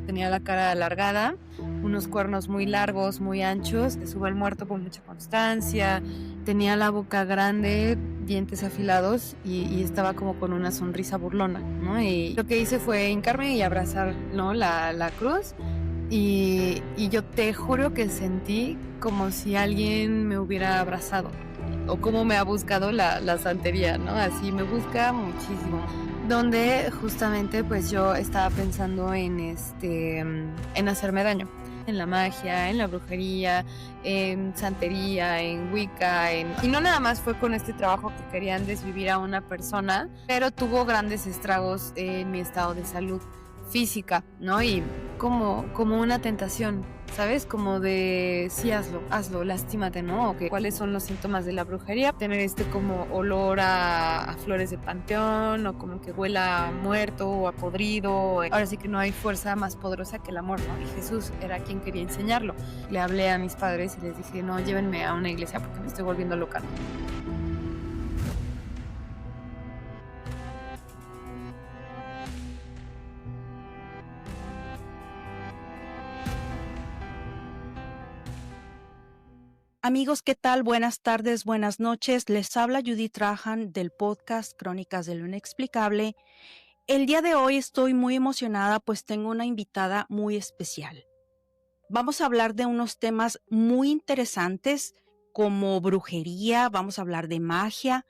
tenía la cara alargada, unos cuernos muy largos, muy anchos, se sube el muerto con mucha constancia, tenía la boca grande, dientes afilados y estaba como con una sonrisa burlona, ¿no? Y lo que hice fue hincarme y abrazar, ¿no? la cruz. Y yo te juro que sentí como si alguien me hubiera abrazado o como me ha buscado la santería, ¿no? Así me busca muchísimo. Donde justamente pues yo estaba pensando en hacerme daño, en la magia, en la brujería, en santería, en Wicca, y no nada más fue con este trabajo que querían desvivir a una persona, pero tuvo grandes estragos en mi estado de salud física, ¿no? Y como una tentación, ¿sabes? Como de, sí, hazlo, lastímate, ¿no? O que, ¿cuáles son los síntomas de la brujería? Tener como olor a flores de panteón, o como que huela a muerto o a podrido. Ahora sí que no hay fuerza más poderosa que el amor, ¿no? Y Jesús era quien quería enseñarlo. Le hablé a mis padres y les dije, no, llévenme a una iglesia porque me estoy volviendo loca. Amigos, ¿qué tal? Buenas tardes, buenas noches. Les habla Judith Trajan del podcast Crónicas de lo Inexplicable. El día de hoy estoy muy emocionada, pues tengo una invitada muy especial. Vamos a hablar de unos temas muy interesantes como brujería, vamos a hablar de magia.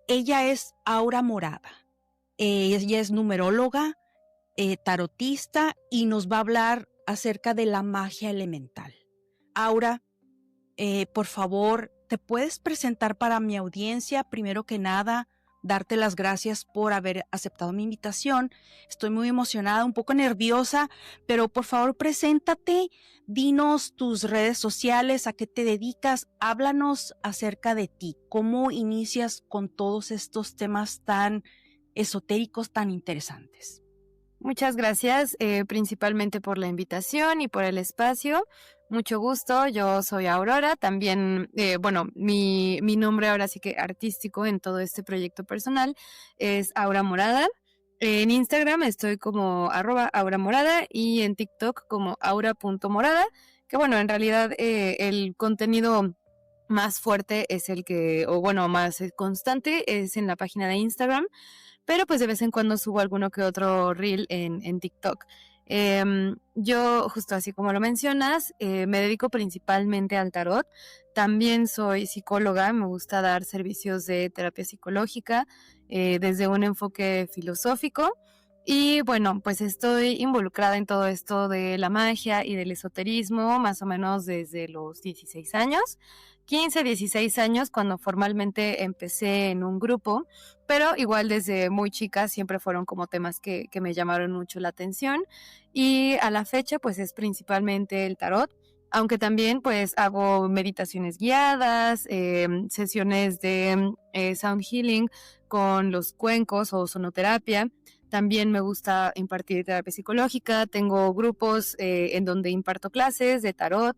Ella es Aura Morada. Ella es numeróloga, tarotista y nos va a hablar acerca de la magia elemental. Aura, por favor, ¿te puedes presentar para mi audiencia? Primero que nada, darte las gracias por haber aceptado mi invitación. Estoy muy emocionada, un poco nerviosa, pero por favor, preséntate, dinos tus redes sociales, a qué te dedicas, háblanos acerca de ti, cómo inicias con todos estos temas tan esotéricos, tan interesantes. Muchas gracias, principalmente por la invitación y por el espacio. Mucho gusto, yo soy Aurora, también, mi nombre ahora sí que artístico en todo este proyecto personal es Aura Morada. En Instagram estoy como @auramorada y en TikTok como aura.morada, que bueno, en realidad el contenido más fuerte es más constante es en la página de Instagram, pero pues de vez en cuando subo alguno que otro reel en TikTok. Yo, justo así como lo mencionas, me dedico principalmente al tarot. También soy psicóloga, me gusta dar servicios de terapia psicológica desde un enfoque filosófico. Y bueno, pues estoy involucrada en todo esto de la magia y del esoterismo más o menos desde los 16 años. 15, 16 años cuando formalmente empecé en un grupo, pero igual desde muy chica siempre fueron como temas que me llamaron mucho la atención, y a la fecha pues es principalmente el tarot, aunque también pues hago meditaciones guiadas, sesiones de sound healing con los cuencos o sonoterapia. También me gusta impartir terapia psicológica, tengo grupos en donde imparto clases de tarot.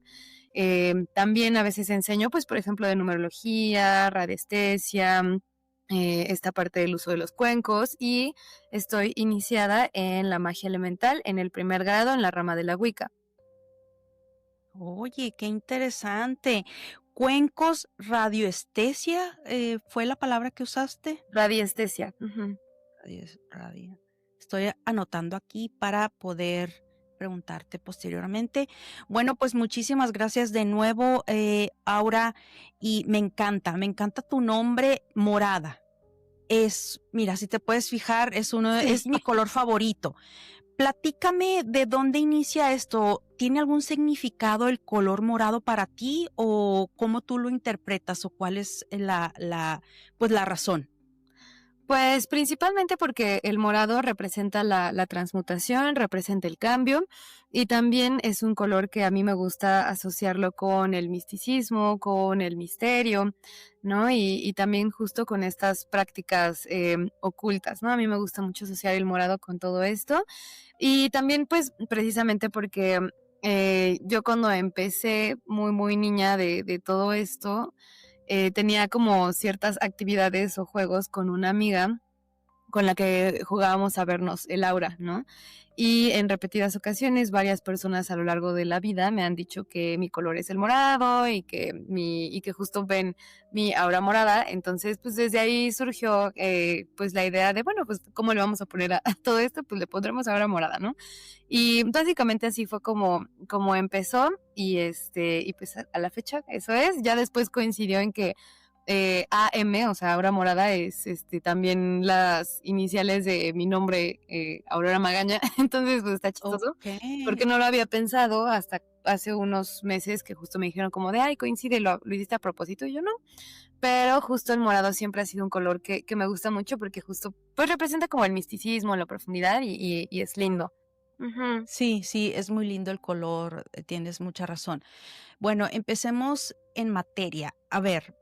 También a veces enseño, pues, por ejemplo, de numerología, radiestesia, esta parte del uso de los cuencos, y estoy iniciada en la magia elemental en el primer grado en la rama de la Wicca. Oye, qué interesante. Cuencos, radioestesia, ¿fue la palabra que usaste? Radiestesia. Uh-huh. Radio. Estoy anotando aquí para poder preguntarte posteriormente. Bueno, pues muchísimas gracias de nuevo, Aura, y me encanta tu nombre, Morada. Mira, si te puedes fijar, Sí. es mi color favorito. Platícame de dónde inicia esto. ¿Tiene algún significado el color morado para ti o cómo tú lo interpretas o cuál es pues la razón? Pues principalmente porque el morado representa la transmutación, representa el cambio, y también es un color que a mí me gusta asociarlo con el misticismo, con el misterio, ¿no? Y también justo con estas prácticas ocultas, ¿no? A mí me gusta mucho asociar el morado con todo esto, y también pues precisamente porque yo cuando empecé muy, muy niña de todo esto, tenía como ciertas actividades o juegos con una amiga con la que jugábamos a vernos el aura, ¿no? Y en repetidas ocasiones, varias personas a lo largo de la vida me han dicho que mi color es el morado y que justo ven mi aura morada. Entonces, pues desde ahí surgió pues la idea de, bueno, pues ¿cómo le vamos a poner a todo esto? Pues le pondremos aura morada, ¿no? Y básicamente así fue como empezó y pues a la fecha eso es. Ya después coincidió en que AM, o sea, Aura Morada, es también las iniciales de mi nombre, Aurora Magaña. Entonces, pues está chistoso, porque Okey. no lo había pensado hasta hace unos meses que justo me dijeron como de, ay, coincide, lo hiciste a propósito, y yo no. Pero justo el morado siempre ha sido un color que me gusta mucho porque justo, pues representa como el misticismo, la profundidad y es lindo. Ujú, Sí, sí, es muy lindo el color, tienes mucha razón. Bueno, empecemos en materia. A ver,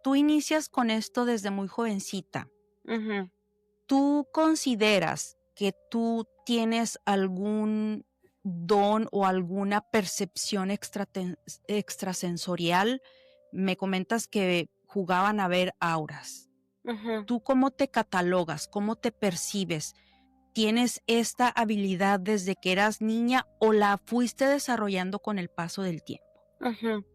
tú inicias con esto desde muy jovencita. ujú, ¿Tú consideras que tú tienes algún don o alguna percepción extrasensorial? Me comentas que jugaban a ver auras. ujú. ¿Tú cómo te catalogas? ¿Cómo te percibes? ¿Tienes esta habilidad desde que eras niña o la fuiste desarrollando con el paso del tiempo? Ujú.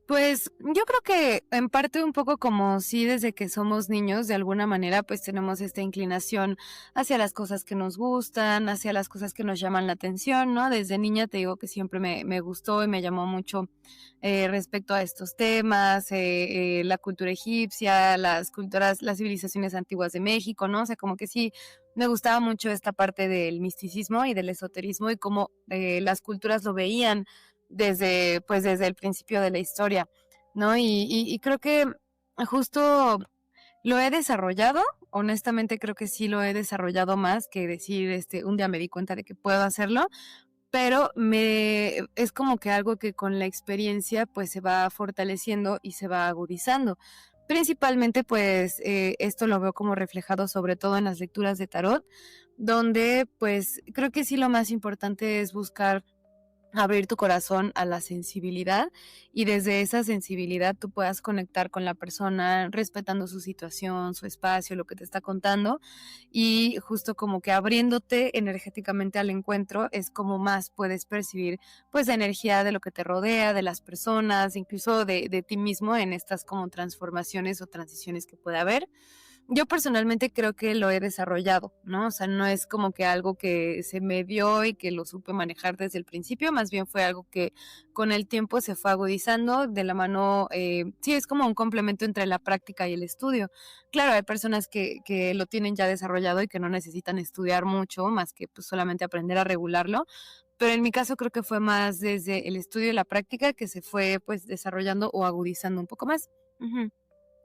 Pues, yo creo que en parte un poco como sí desde que somos niños, de alguna manera, pues tenemos esta inclinación hacia las cosas que nos gustan, hacia las cosas que nos llaman la atención, ¿no? Desde niña te digo que siempre me gustó y me llamó mucho respecto a estos temas, la cultura egipcia, las civilizaciones antiguas de México, ¿no? O sea, como que sí me gustaba mucho esta parte del misticismo y del esoterismo y cómo las culturas lo veían desde el principio de la historia, ¿no? Y creo que justo lo he desarrollado, honestamente creo que sí lo he desarrollado más que decir, un día me di cuenta de que puedo hacerlo, pero es como que algo que con la experiencia, pues, se va fortaleciendo y se va agudizando. Principalmente, pues, esto lo veo como reflejado, sobre todo en las lecturas de tarot, donde, pues, creo que sí lo más importante es buscar abrir tu corazón a la sensibilidad y desde esa sensibilidad tú puedas conectar con la persona respetando su situación, su espacio, lo que te está contando y justo como que abriéndote energéticamente al encuentro es como más puedes percibir pues la energía de lo que te rodea, de las personas, incluso de ti mismo en estas como transformaciones o transiciones que puede haber. Yo personalmente creo que lo he desarrollado, ¿no? O sea, no es como que algo que se me dio y que lo supe manejar desde el principio, más bien fue algo que con el tiempo se fue agudizando de la mano, sí, es como un complemento entre la práctica y el estudio. Claro, hay personas que lo tienen ya desarrollado y que no necesitan estudiar mucho, más que pues solamente aprender a regularlo, pero en mi caso creo que fue más desde el estudio y la práctica que se fue pues desarrollando o agudizando un poco más. Ujú.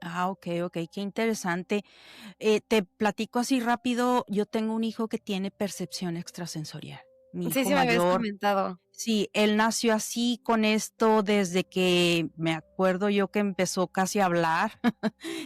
Ah, okey, okey, qué interesante. Te platico así rápido, yo tengo un hijo que tiene percepción extrasensorial. Mi Sí, hijo sí me habías mayor, comentado. sí, él nació así con esto desde que me acuerdo yo que empezó casi a hablar,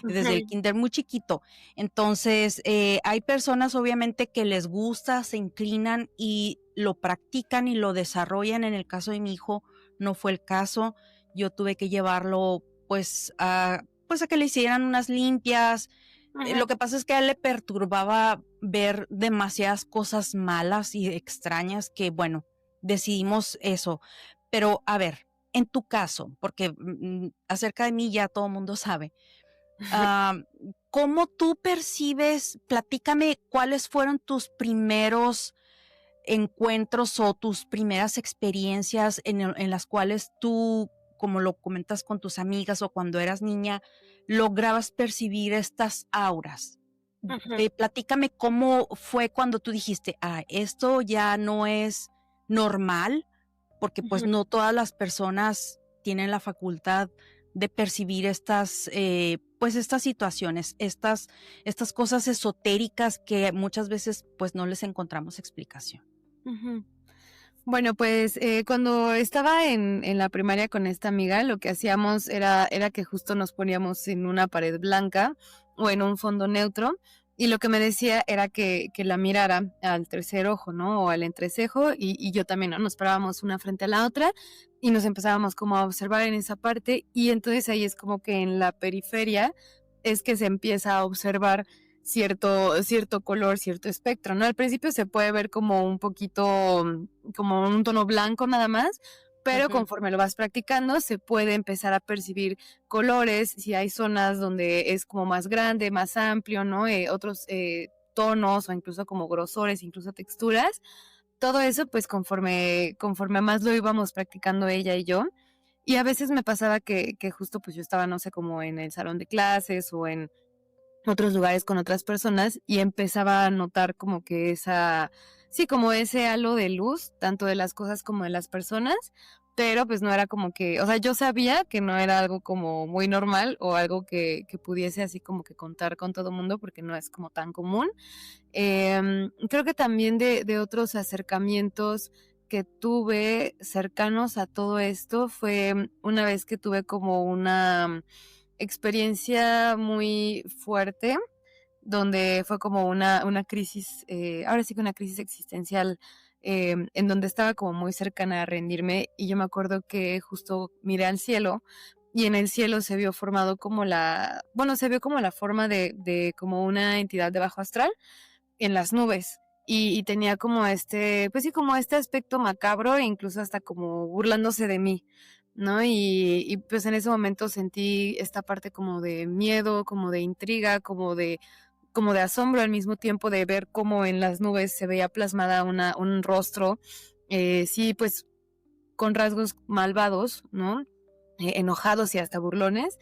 desde el Ujú, kinder, muy chiquito. Entonces, hay personas obviamente que les gusta, se inclinan y lo practican y lo desarrollan. En el caso de mi hijo no fue el caso. Yo tuve que llevarlo, pues a que le hicieran unas limpias. ujú, Lo que pasa es que a él le perturbaba ver demasiadas cosas malas y extrañas que, bueno, decidimos eso. Pero, a ver, en tu caso, porque, acerca de mí ya todo el mundo sabe, am, ¿cómo tú percibes? Platícame cuáles fueron tus primeros encuentros o tus primeras experiencias en las cuales tú, como lo comentas con tus amigas o cuando eras niña, lograbas percibir estas auras. ujú, Platícame cómo fue cuando tú dijiste: "Ah, esto ya no es normal", porque, pues, ujú. no todas las personas tienen la facultad de percibir estas, pues, estas situaciones, estas cosas esotéricas que muchas veces, pues, no les encontramos explicación. Ujú. Bueno, pues, cuando estaba en la primaria con esta amiga, lo que hacíamos era que justo nos poníamos en una pared blanca o en un fondo neutro, y lo que me decía era que la mirara al tercer ojo, ¿no? O al entrecejo, y yo también, ¿no? Nos parábamos una frente a la otra y nos empezábamos como a observar en esa parte, y entonces ahí es como que en la periferia es que se empieza a observar cierto color, cierto espectro, ¿no? Al principio se puede ver como un poquito, como un tono blanco nada más, pero Ujú. conforme lo vas practicando se puede empezar a percibir colores, si hay zonas donde es como más grande, más amplio, ¿no? Otros tonos o incluso como grosores, incluso texturas. Todo eso, pues conforme más lo íbamos practicando ella y yo. Y a veces me pasaba que justo pues yo estaba, no sé, como en el salón de clases o en otros lugares con otras personas y empezaba a notar como que sí, como ese halo de luz, tanto de las cosas como de las personas, pero pues no era como que, o sea, yo sabía que no era algo como muy normal o algo que pudiese así como que contar con todo mundo porque no es como tan común. Creo que también de otros acercamientos que tuve cercanos a todo esto fue una vez que tuve como una experiencia muy fuerte, donde fue como una crisis, ahora sí que una crisis existencial, en donde estaba como muy cercana a rendirme y yo me acuerdo que justo miré al cielo y en el cielo se vio formado como bueno, se vio como la forma de como una entidad de bajo astral en las nubes. Y tenía como pues sí, como este aspecto macabro e incluso hasta como burlándose de mí, ¿no? Y pues en ese momento sentí esta parte como de miedo, como de intriga, como de asombro al mismo tiempo de ver cómo en las nubes se veía plasmada un rostro, sí, pues con rasgos malvados, ¿no? Enojados y hasta burlones.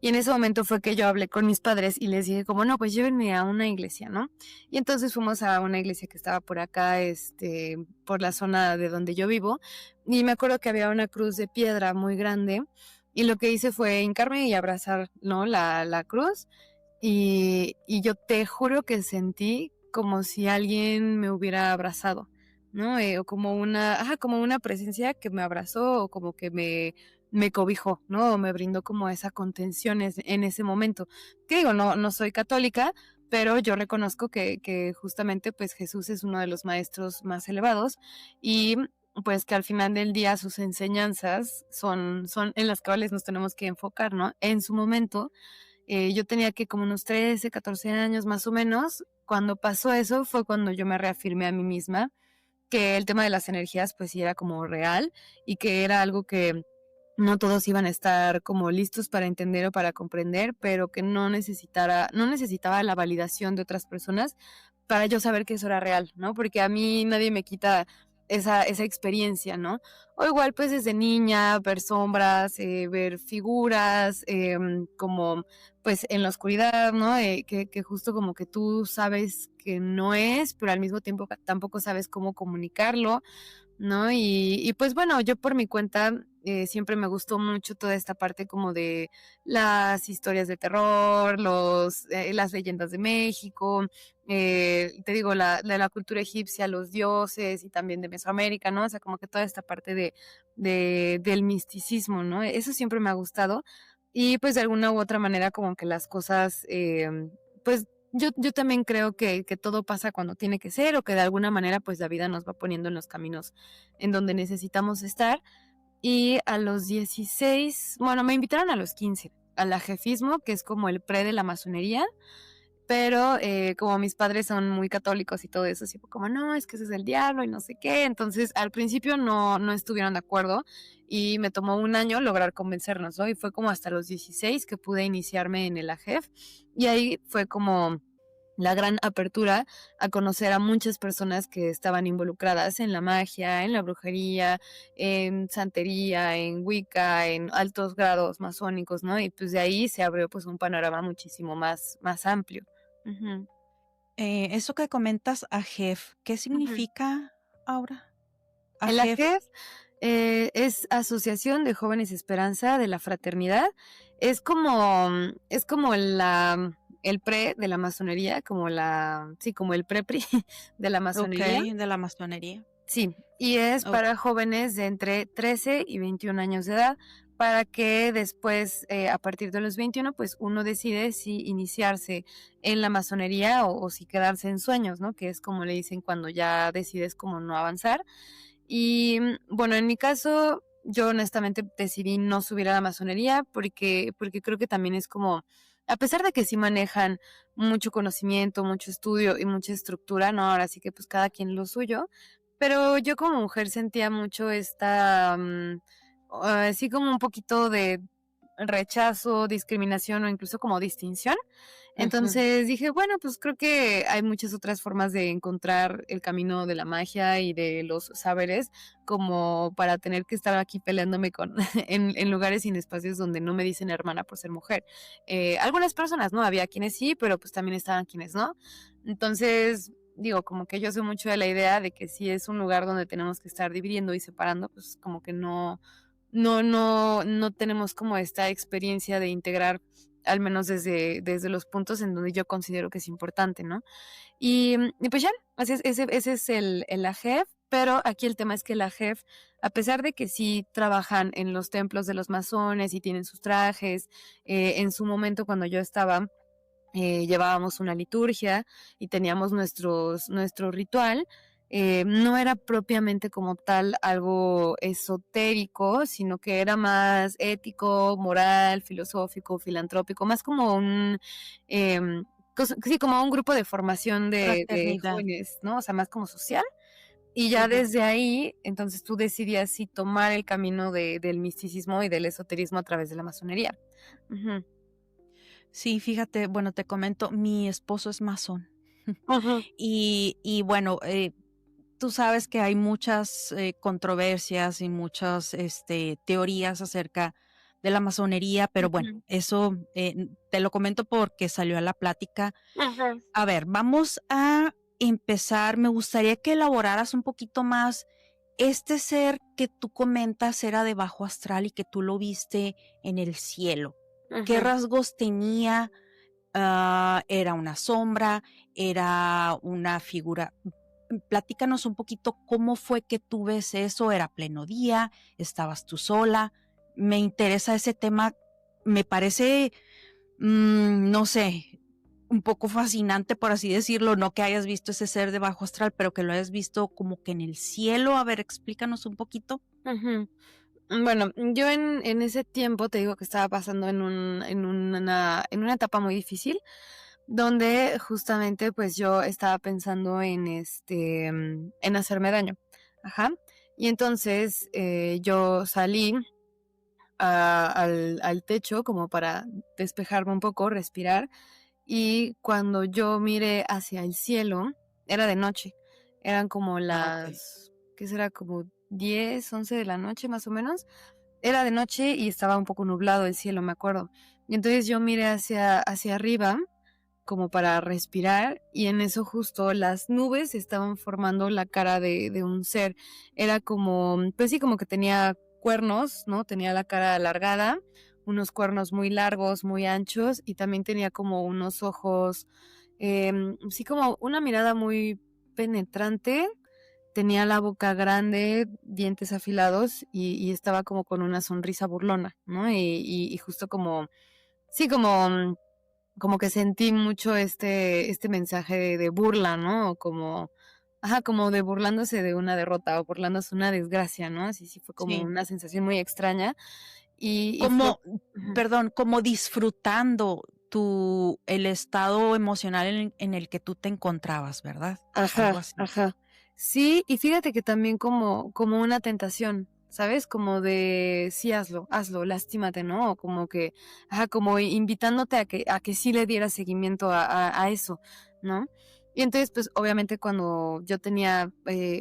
Y en ese momento fue que yo hablé con mis padres y les dije como, no, pues llévenme a una iglesia, ¿no? Y entonces fuimos a una iglesia que estaba por acá, por la zona de donde yo vivo. Y me acuerdo que había una cruz de piedra muy grande. Y lo que hice fue hincarme y abrazar, ¿no? La cruz. Y yo te juro que sentí como si alguien me hubiera abrazado, ¿no? O como una presencia que me abrazó o como que me cobijó, ¿no? O me brindó como esa contención en ese momento. Que digo, no soy católica, pero yo reconozco que justamente pues Jesús es uno de los maestros más elevados y pues que al final del día sus enseñanzas son en las cuales nos tenemos que enfocar, ¿no? En su momento yo tenía que como unos 13, 14 años más o menos. Cuando pasó eso fue cuando yo me reafirmé a mí misma que el tema de las energías pues sí era como real y que era algo que no todos iban a estar como listos para entender o para comprender, pero que no necesitaba la validación de otras personas para yo saber que eso era real, ¿no? Porque a mí nadie me quita esa experiencia, ¿no? O igual pues desde niña, ver sombras, ver figuras, como pues en la oscuridad, ¿no? Que justo como que tú sabes que no es, pero al mismo tiempo tampoco sabes cómo comunicarlo, ¿no? Y pues bueno, yo por mi cuenta siempre me gustó mucho toda esta parte como de las historias de terror, las leyendas de México, te digo, de la cultura egipcia, los dioses y también de Mesoamérica, ¿no? O sea, como que toda esta parte del misticismo, ¿no? Eso siempre me ha gustado y pues de alguna u otra manera como que las cosas, pues yo también creo que todo pasa cuando tiene que ser o que de alguna manera pues la vida nos va poniendo en los caminos en donde necesitamos estar. Y a los 16, bueno, me invitaron a los 15 al ajefismo, que es como el pre de la masonería, pero como mis padres son muy católicos y todo eso, así fue como, no, es que ese es el diablo y no sé qué. Entonces al principio no estuvieron de acuerdo y me tomó un año lograr convencernos, ¿no? Y fue como hasta los 16 que pude iniciarme en el AJEF y ahí fue como la gran apertura a conocer a muchas personas que estaban involucradas en la magia, en la brujería, en santería, en Wicca, en altos grados masónicos, ¿no? Y pues de ahí se abrió pues un panorama muchísimo más amplio. Ujú. Eso que comentas, AJEF, ¿qué Ujú. significa ahora? El AJEF. AJEF es Asociación de Jóvenes Esperanza de la Fraternidad. Es como el pre de la masonería, sí, como el prepri de la masonería. Okey, de la masonería. Sí, y es Ok. para jóvenes de entre 13 y 21 años de edad, para que después, a partir de los 21, pues uno decide si iniciarse en la masonería o si quedarse en sueños, ¿no? Que es como le dicen cuando ya decides como no avanzar. Y bueno, en mi caso, yo honestamente decidí no subir a la masonería porque creo que también es como a pesar de que sí manejan mucho conocimiento, mucho estudio y mucha estructura, ¿no? Ahora sí que pues cada quien lo suyo, pero yo como mujer sentía mucho esta, así como un poquito de rechazo, discriminación o incluso como distinción. Ujú. Entonces dije, bueno, pues creo que hay muchas otras formas de encontrar el camino de la magia y de los saberes, como para tener que estar aquí peleándome con en lugares y en espacios donde no me dicen hermana por ser mujer. Algunas personas, ¿no? Había quienes sí, pero pues también estaban quienes no. Entonces, digo, como que yo soy mucho de la idea de que si es un lugar donde tenemos que estar dividiendo y separando, pues como que no tenemos como esta experiencia de integrar, al menos desde los puntos en donde yo considero que es importante, ¿no? Y pues ya, ese es el AGEF, pero aquí el tema es que el AGEF, a pesar de que sí trabajan en los templos de los masones y tienen sus trajes, en su momento cuando yo estaba, llevábamos una liturgia y teníamos nuestro ritual. No era propiamente como tal algo esotérico, sino que era más ético, moral, filosófico, filantrópico, más como sí, como un grupo de formación de Fraternidad. jóvenes, ¿no? O sea, más como social. Y ya Ujú. desde ahí, entonces tú decidías si tomar el camino del misticismo y del esoterismo a través de la masonería. Ujú. Sí, fíjate, bueno, te comento, mi esposo es masón. Ujú, Y bueno, tú sabes que hay muchas, controversias y muchas, teorías acerca de la masonería, pero bueno, ujú, eso, te lo comento porque salió a la plática. ujú. A ver, vamos a empezar. Me gustaría que elaboraras un poquito más. Este ser que tú comentas era de bajo astral y que tú lo viste en el cielo. ¿Qué Ujú. rasgos tenía? ¿Era una sombra? ¿Era una figura? Platícanos un poquito cómo fue que tú ves eso. ¿Era pleno día? ¿Estabas tú sola? Me interesa ese tema. Me parece, no sé, un poco fascinante, por así decirlo, no que hayas visto ese ser de bajo astral, pero que lo hayas visto como que en el cielo. A ver, explícanos un poquito. Ujú. Bueno, yo en ese tiempo te digo que estaba pasando en una etapa muy difícil, donde justamente pues yo estaba pensando en hacerme daño. Ajá. Y entonces yo salí al techo como para despejarme un poco, respirar, y cuando yo miré hacia el cielo, era de noche, eran como Ah, okey. ¿qué será? Como 10, 11 de la noche más o menos. Era de noche y estaba un poco nublado el cielo, me acuerdo. Y entonces yo miré hacia arriba como para respirar y en eso justo las nubes estaban formando la cara de un ser. Era como, pues sí, como que tenía cuernos, ¿no? Tenía la cara alargada, unos cuernos muy largos, muy anchos y también tenía como unos ojos, sí, como una mirada muy penetrante. Tenía la boca grande, dientes afilados y estaba como con una sonrisa burlona, ¿no? Y justo como, sí, como que sentí mucho este mensaje de burla, ¿no? Como, ajá, como de burlándose de una derrota o burlándose de una desgracia, ¿no? Así sí fue como Sí. una sensación muy extraña y fue Como, ujú. perdón, como disfrutando el estado emocional en el que tú te encontrabas, ¿verdad? Algo Ajá, así. ajá. Sí, y fíjate que también como una tentación, ¿sabes? Como de sí, hazlo, lástimate, ¿no? O como que, ajá, como invitándote a que sí le dieras seguimiento a eso, ¿no? Y entonces, pues, obviamente cuando yo tenía,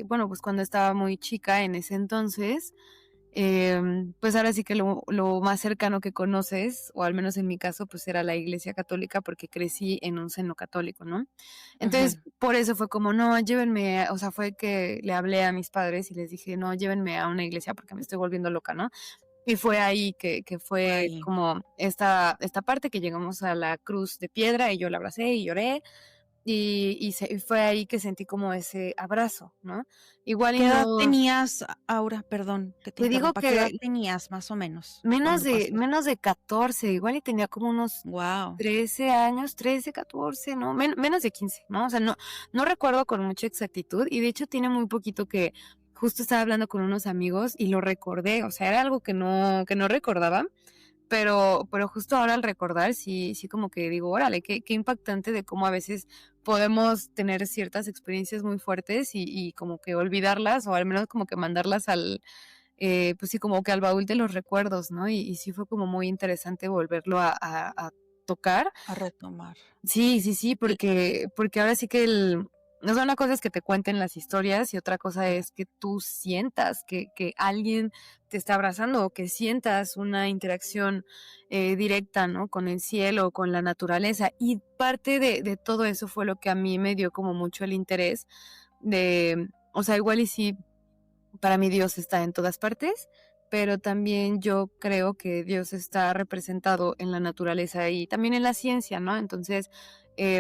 bueno, pues cuando estaba muy chica en ese entonces, pues ahora sí que lo más cercano que conoces, o al menos en mi caso, pues era la Iglesia Católica, porque crecí en un seno católico, ¿no? Ujú. Entonces, por eso fue como, no, llévenme, o sea, fue que le hablé a mis padres y les dije, no, llévenme a una iglesia porque me estoy volviendo loca, ¿no? Y fue ahí que fue Ahí. como esta parte que llegamos a la cruz de piedra y yo la abracé y lloré y fue ahí que sentí como ese abrazo, ¿no? Igual y ¿Qué edad no, tenías, Aura? Perdón que te te digo interrumpa. ¿Qué edad que tenías más o menos menos cuando de pasó eso? menos de 14 igual y tenía como unos Guau. 13 años, 13 14 ¿no? Menos de 15, ¿no? O sea, no recuerdo con mucha exactitud, y de hecho tiene muy poquito que justo estaba hablando con unos amigos y lo recordé, o sea, era algo que no recordaba, pero justo ahora al recordar, sí como que digo, órale, qué impactante de cómo a veces podemos tener ciertas experiencias muy fuertes y como que olvidarlas, o al menos como que mandarlas pues sí, como que al baúl de los recuerdos, ¿no? Y sí fue como muy interesante volverlo a tocar. A retomar. Sí, Y porque ahora sí que o sea, una cosa es que te cuenten las historias y otra cosa ajá, es que tú sientas que alguien te está abrazando o que sientas una interacción directa, ¿no? Con el cielo, con la naturaleza. Y parte de todo eso fue lo que a mí me dio como mucho el interés o sea, igual y sí para mí Dios está en todas partes, pero también yo creo que Dios está representado en la naturaleza y también en la ciencia, ¿no? Entonces,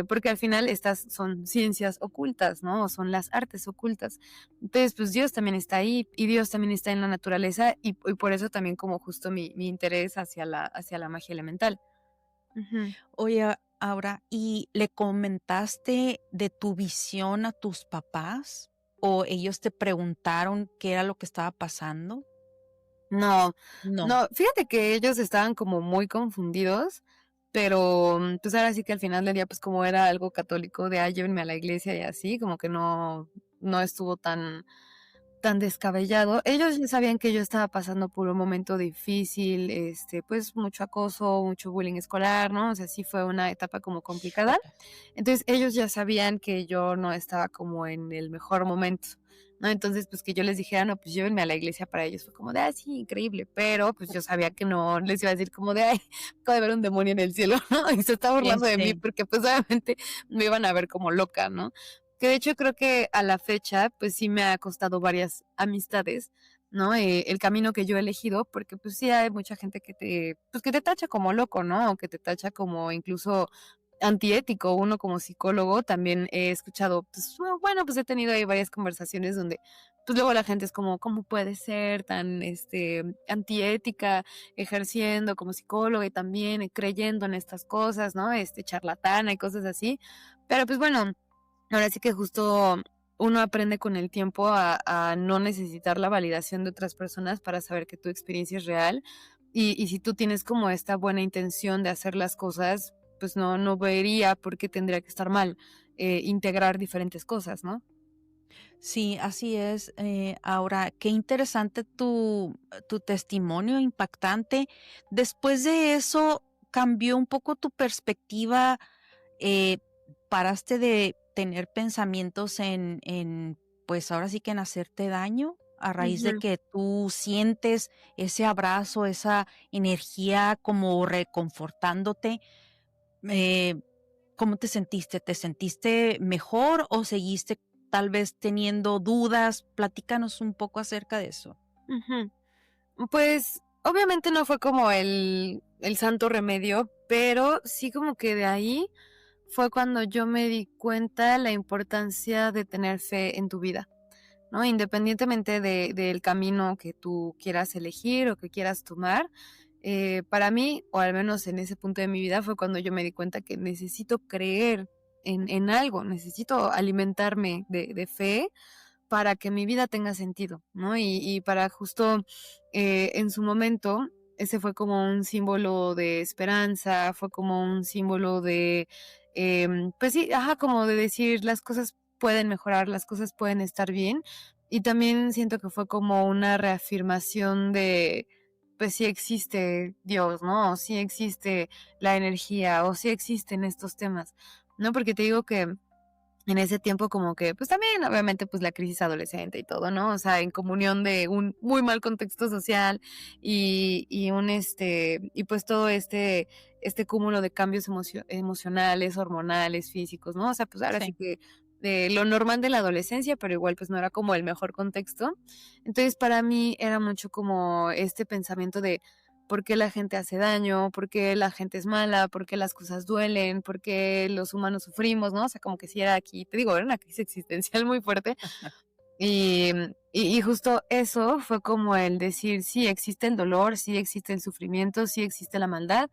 porque al final estas son ciencias ocultas, ¿no? O son las artes ocultas. Entonces, pues Dios también está ahí y Dios también está en la naturaleza y por eso también como justo mi interés hacia la magia elemental. Ujú. oye, Aura, ¿y le comentaste de tu visión a tus papás? ¿O ellos te preguntaron qué era lo que estaba pasando? No, No. no, fíjate que ellos estaban como muy confundidos, pero, pues, ahora sí que al final del día, pues, como era algo católico de: "Ay, llévenme a la iglesia", y así, como que no estuvo tan descabellado. Ellos ya sabían que yo estaba pasando por un momento difícil, pues, mucho acoso, mucho bullying escolar, ¿no? O sea, sí fue una etapa como complicada. Híjole. Entonces, ellos ya sabían que yo no estaba como en el mejor momento, ¿no? Entonces, pues, que yo les dijera: "No, pues, llévenme a la iglesia", para ellos fue como de: "Ah, sí, increíble", pero, pues, yo sabía que no les iba a decir como de: "Ay, acabo de ver un demonio en el cielo", ¿no? Y se está Sí, burlando de mí sí. porque, pues, obviamente me iban a ver como loca, ¿no? Que de hecho creo que a la fecha, pues, sí me ha costado varias amistades, ¿no? El camino que yo he elegido, porque, pues, sí hay mucha gente que te tacha como loco, ¿no? O que te tacha como incluso antiético. Uno como psicólogo también he escuchado, pues, bueno, pues he tenido ahí varias conversaciones donde, pues luego la gente es como, ¿cómo puede ser tan, antiética ejerciendo como psicóloga y también creyendo en estas cosas, ¿no? Charlatana y cosas así. Pero pues bueno, ahora sí que justo uno aprende con el tiempo a no necesitar la validación de otras personas para saber que tu experiencia es real. Y si tú tienes como esta buena intención de hacer las cosas, pues no vería por qué tendría que estar mal, integrar diferentes cosas, ¿no? Sí, así es. Ahora, qué interesante tu testimonio, impactante. Después de eso, ¿cambió un poco tu perspectiva? Eh, ¿Paraste de tener pensamientos pues ahora sí que en hacerte daño? A raíz de Ujú. que tú sientes ese abrazo, esa energía como reconfortándote. eh, ¿Cómo te sentiste? ¿Te sentiste mejor o seguiste tal vez teniendo dudas? Platícanos un poco acerca de eso. Ujú. Pues, obviamente no fue como el santo remedio, pero sí como que de ahí fue cuando yo me di cuenta la importancia de tener fe en tu vida, ¿no? Independientemente del camino que tú quieras elegir o que quieras tomar, para mí, o al menos en ese punto de mi vida, fue cuando yo me di cuenta que necesito creer en algo, necesito alimentarme de fe para que mi vida tenga sentido, ¿no? Y para justo en su momento, ese fue como un símbolo de esperanza, fue como un símbolo de, pues sí, ajá, como de decir las cosas pueden mejorar, las cosas pueden estar bien. Y también siento que fue como una reafirmación de, pues sí existe Dios, ¿no? O sí existe la energía, o sí existen estos temas, ¿no? Porque te digo que en ese tiempo como que, pues también obviamente pues la crisis adolescente y todo, ¿no? O sea, en comunión de un muy mal contexto social y pues todo este cúmulo de cambios emocionales, hormonales, físicos, ¿no? O sea, pues ahora sí Sí. que lo normal de la adolescencia, pero igual pues no era como el mejor contexto. Entonces para mí era mucho como este pensamiento de por qué la gente hace daño, por qué la gente es mala, por qué las cosas duelen, por qué los humanos sufrimos, ¿no? O sea, como que si era aquí, te digo, era una crisis existencial muy fuerte. Y justo eso fue como el decir, sí, existe el dolor, sí existe el sufrimiento, sí existe la maldad,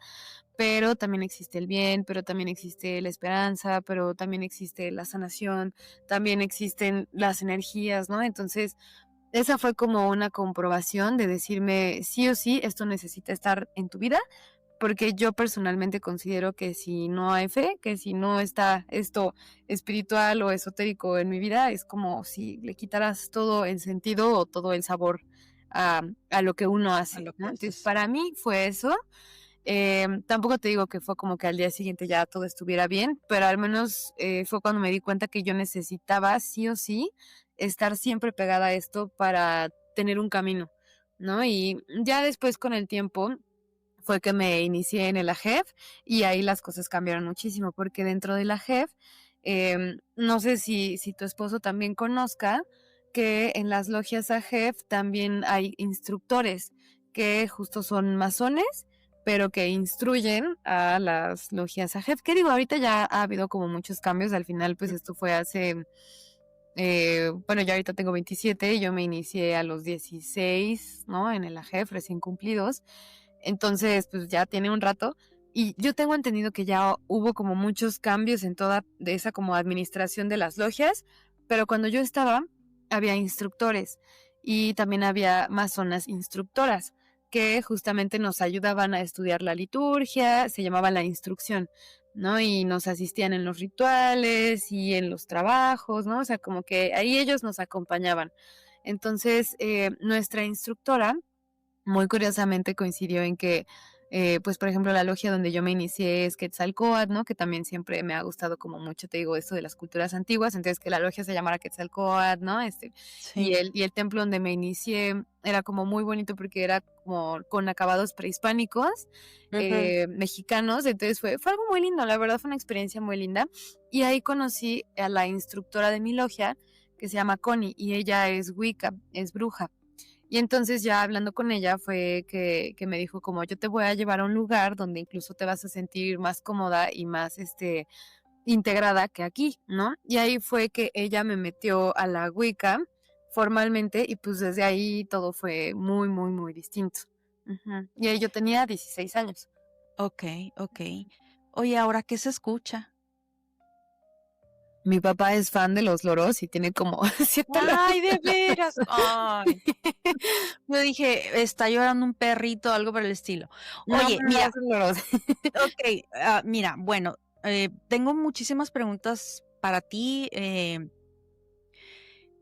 pero también existe el bien, pero también existe la esperanza, pero también existe la sanación, también existen las energías, ¿no? Entonces, esa fue como una comprobación de decirme, sí o sí, esto necesita estar en tu vida, porque yo personalmente considero que si no hay fe, que si no está esto espiritual o esotérico en mi vida, es como si le quitaras todo el sentido o todo el sabor a lo que uno A hace, lo que ¿no? Entonces, haces. para mí fue eso. Tampoco te digo que fue como que al día siguiente ya todo estuviera bien, pero al menos fue cuando me di cuenta que yo necesitaba sí o sí estar siempre pegada a esto para tener un camino, ¿no? Y ya después con el tiempo fue que me inicié en el AGEF y ahí las cosas cambiaron muchísimo, porque dentro del AGEF, no sé si tu esposo también conozca que en las logias AGEF también hay instructores que justo son masones, pero que instruyen a las logias AGEF. ¿Qué digo? Ahorita ya ha habido como muchos cambios, al final pues esto fue hace, bueno, yo ahorita tengo 27 y yo me inicié a los 16, ¿no? En el AGEF, recién cumplidos. Entonces, pues ya tiene un rato. Y yo tengo entendido que ya hubo como muchos cambios en toda de esa como administración de las logias, pero cuando yo estaba, había instructores y también había masonas instructoras que justamente nos ayudaban a estudiar la liturgia, se llamaba la instrucción, ¿no? Y nos asistían en los rituales y en los trabajos, ¿no? O sea, como que ahí ellos nos acompañaban. Entonces, nuestra instructora muy curiosamente coincidió en que, pues, por ejemplo, la logia donde yo me inicié es Quetzalcóatl, ¿no? Que también siempre me ha gustado como mucho, te digo, esto de las culturas antiguas, entonces que la logia se llamara Quetzalcóatl, ¿no? Y Sí. el templo donde me inicié era como muy bonito porque era como con acabados prehispánicos, Ujú. mexicanos, entonces fue algo muy lindo, la verdad fue una experiencia muy linda. Y ahí conocí a la instructora de mi logia, que se llama Connie, y ella es Wicca, es bruja. Y entonces ya hablando con ella fue que me dijo como yo te voy a llevar a un lugar donde incluso te vas a sentir más cómoda y más integrada que aquí, ¿no? Y ahí fue que ella me metió a la Wicca formalmente y pues desde ahí todo fue muy, muy, muy distinto. Ujú. Y ahí yo tenía 16 años. Okey, okey. Oye, ¿ahora qué se escucha? Mi papá es fan de los loros y tiene como 7 loros. ¡Ay, de veras! Ay, yo dije, está llorando un perrito, algo por el estilo. No, Oye, no, no, mira, son loros. okey, mira, bueno, tengo muchísimas preguntas para ti,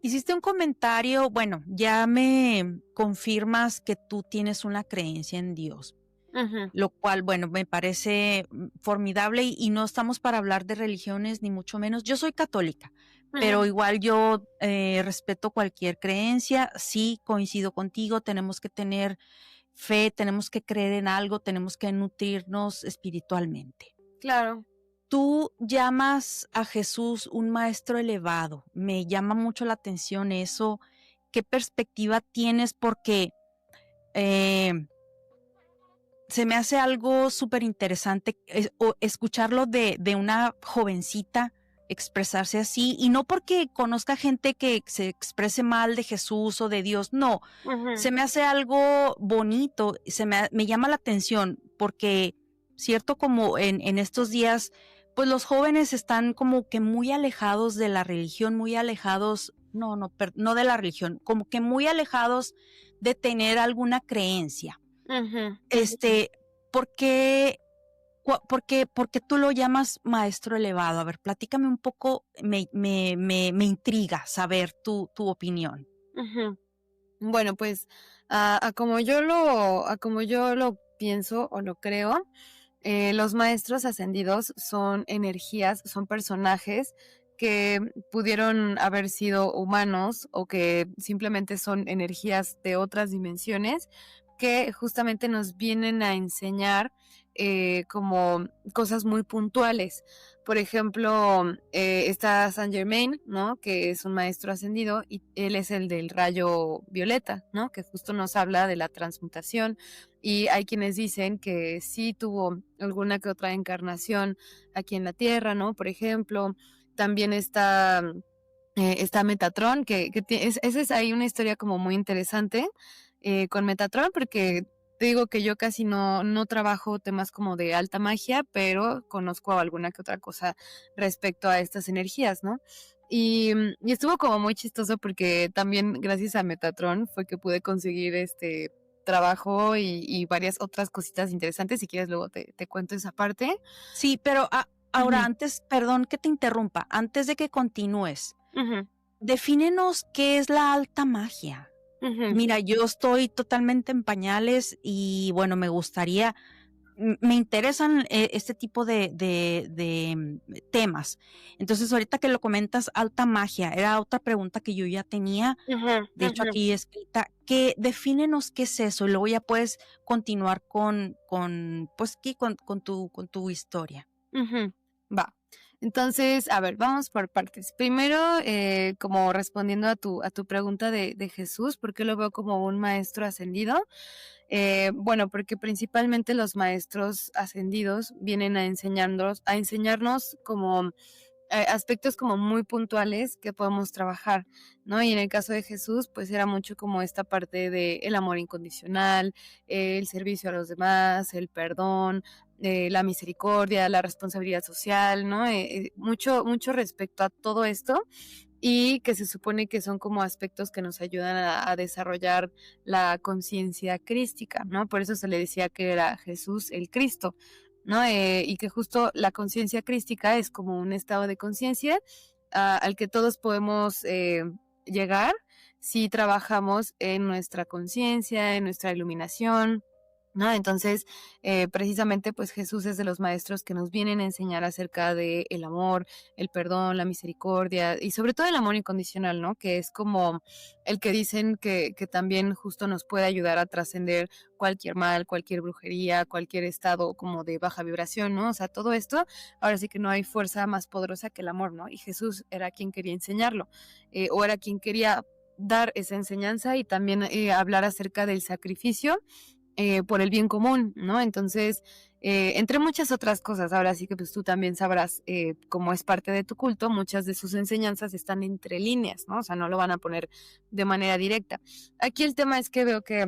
hiciste un comentario, bueno, ya me confirmas que tú tienes una creencia en Dios. Ujú, Lo cual, bueno, me parece, formidable y no estamos para hablar de religiones, ni mucho menos. Yo soy católica, pero ujú. igual yo, respeto cualquier creencia. Sí, coincido contigo, tenemos que tener fe, tenemos que creer en algo, tenemos que nutrirnos espiritualmente. Claro. Tú llamas a Jesús un maestro elevado. Me llama mucho la atención eso. ¿Qué perspectiva tienes? Porque, em se me hace algo superinteresante, o escucharlo de una jovencita expresarse así, y no porque conozca gente que se exprese mal de Jesús o de Dios, no, Ujú, se me hace algo bonito, me llama la atención, porque cierto como en estos días, pues los jóvenes están como que muy alejados de la religión, muy alejados, no de la religión, como que muy alejados de tener alguna creencia. ujú, ujú. Este, ¿por qué por qué tú lo llamas maestro elevado? A ver, platícame un poco, me intriga saber tu opinión. Ujú. Bueno, pues, a como yo lo pienso o lo creo, los maestros ascendidos son energías, son personajes que pudieron haber sido humanos o que simplemente son energías de otras dimensiones que justamente nos vienen a enseñar, como cosas muy puntuales. Por ejemplo, está Saint Germain, ¿no? Que es un maestro ascendido y él es el del rayo violeta, ¿no? Que justo nos habla de la transmutación y hay quienes dicen que sí tuvo alguna que otra encarnación aquí en la Tierra, ¿no? Por ejemplo, también está Metatron, esa es ahí una historia como muy interesante con Metatron, porque te digo que yo casi no trabajo temas como de alta magia, pero conozco alguna que otra cosa respecto a estas energías, ¿no? y estuvo como muy chistoso porque también gracias a Metatron fue que pude conseguir trabajo y varias otras cositas interesantes. Si quieres, luego te cuento esa parte. Sí, pero ahora Ujú, antes, perdón que te interrumpa, antes de que continúes, ujú, defínenos qué es la alta magia. ujú, Mira, yo estoy totalmente en pañales y bueno, me gustaría, me interesan este tipo de temas. Entonces, ahorita que lo comentas, alta magia, era otra pregunta que yo ya tenía, ujú, de hecho ujú. aquí escrita, que defínenos qué es eso y luego ya puedes continuar pues, aquí con tu historia. Ujú, va. Entonces, a ver, vamos por partes. Primero, como respondiendo a tu pregunta de Jesús, ¿por qué lo veo como un maestro ascendido? Bueno, porque principalmente los maestros ascendidos vienen a enseñarnos como aspectos como muy puntuales que podemos trabajar, ¿no? Y en el caso de Jesús, pues era mucho como esta parte de el amor incondicional, el servicio a los demás, el perdón, la misericordia, la responsabilidad social, ¿no? Mucho, mucho respecto a todo esto y que se supone que son como aspectos que nos ayudan a desarrollar la conciencia crística, ¿no? Por eso se le decía que era Jesús el Cristo, ¿no? Y que justo la conciencia crística es como un estado de conciencia al que todos podemos llegar si trabajamos en nuestra conciencia, en nuestra iluminación, ¿no? Entonces, precisamente, pues Jesús es de los maestros que nos vienen a enseñar acerca de el amor, el perdón, la misericordia y sobre todo el amor incondicional, ¿no? Que es como el que dicen que también justo nos puede ayudar a trascender cualquier mal, cualquier brujería, cualquier estado como de baja vibración, ¿no? O sea, todo esto, ahora sí que no hay fuerza más poderosa que el amor, ¿no? Y Jesús era quien quería enseñarlo, o era quien quería dar esa enseñanza y también hablar acerca del sacrificio por el bien común, ¿no? Entonces, entre muchas otras cosas, ahora sí que pues tú también sabrás, como es parte de tu culto, muchas de sus enseñanzas están entre líneas, ¿no? O sea, no lo van a poner de manera directa. Aquí el tema es que veo que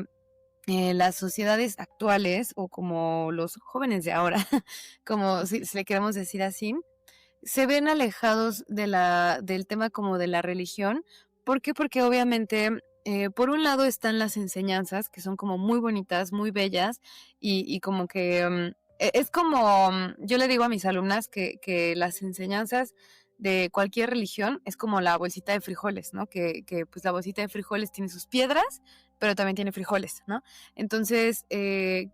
las sociedades actuales o como los jóvenes de ahora, como si le queremos decir así, se ven alejados del tema como de la religión. ¿Por qué? Porque obviamente, por un lado están las enseñanzas, que son como muy bonitas, muy bellas, y como que es como, yo le digo a mis alumnas que las enseñanzas de cualquier religión es como la bolsita de frijoles, ¿no? Que pues la bolsita de frijoles tiene sus piedras, pero también tiene frijoles, ¿no? Entonces,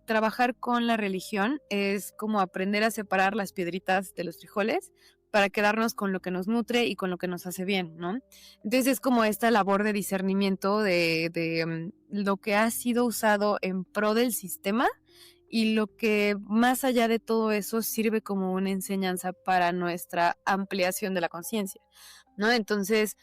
trabajar con la religión es como aprender a separar las piedritas de los frijoles para quedarnos con lo que nos nutre y con lo que nos hace bien, ¿no? Entonces es como esta labor de discernimiento de lo que ha sido usado en pro del sistema y lo que más allá de todo eso sirve como una enseñanza para nuestra ampliación de la conciencia, ¿no? Entonces,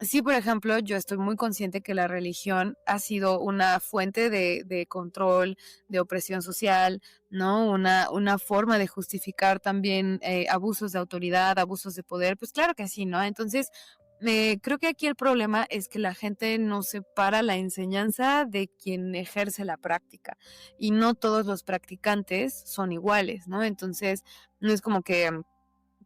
sí, por ejemplo, yo estoy muy consciente que la religión ha sido una fuente de control, de opresión social, ¿no? Una forma de justificar también abusos de autoridad, abusos de poder, pues claro que sí, ¿no? Entonces, creo que aquí el problema es que la gente no separa la enseñanza de quien ejerce la práctica y no todos los practicantes son iguales, ¿no? Entonces, no es como que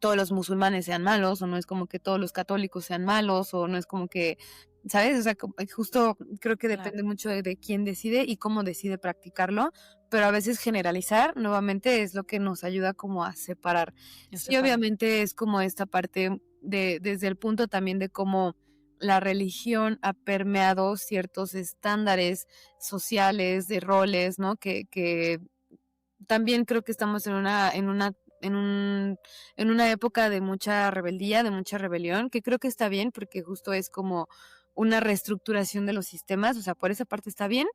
todos los musulmanes sean malos, o no es como que todos los católicos sean malos, o no es como que, ¿sabes? O sea, justo creo que Claro, depende mucho de quién decide y cómo decide practicarlo, pero a veces generalizar nuevamente es lo que nos ayuda como a separar. ya Sí, separar. obviamente es como esta parte desde el punto también de cómo la religión ha permeado ciertos estándares sociales, de roles, ¿no? Que también creo que estamos en un, en una época de mucha rebeldía, de mucha rebelión, que creo que está bien porque justo es como una reestructuración de los sistemas, o sea, por esa parte está bien,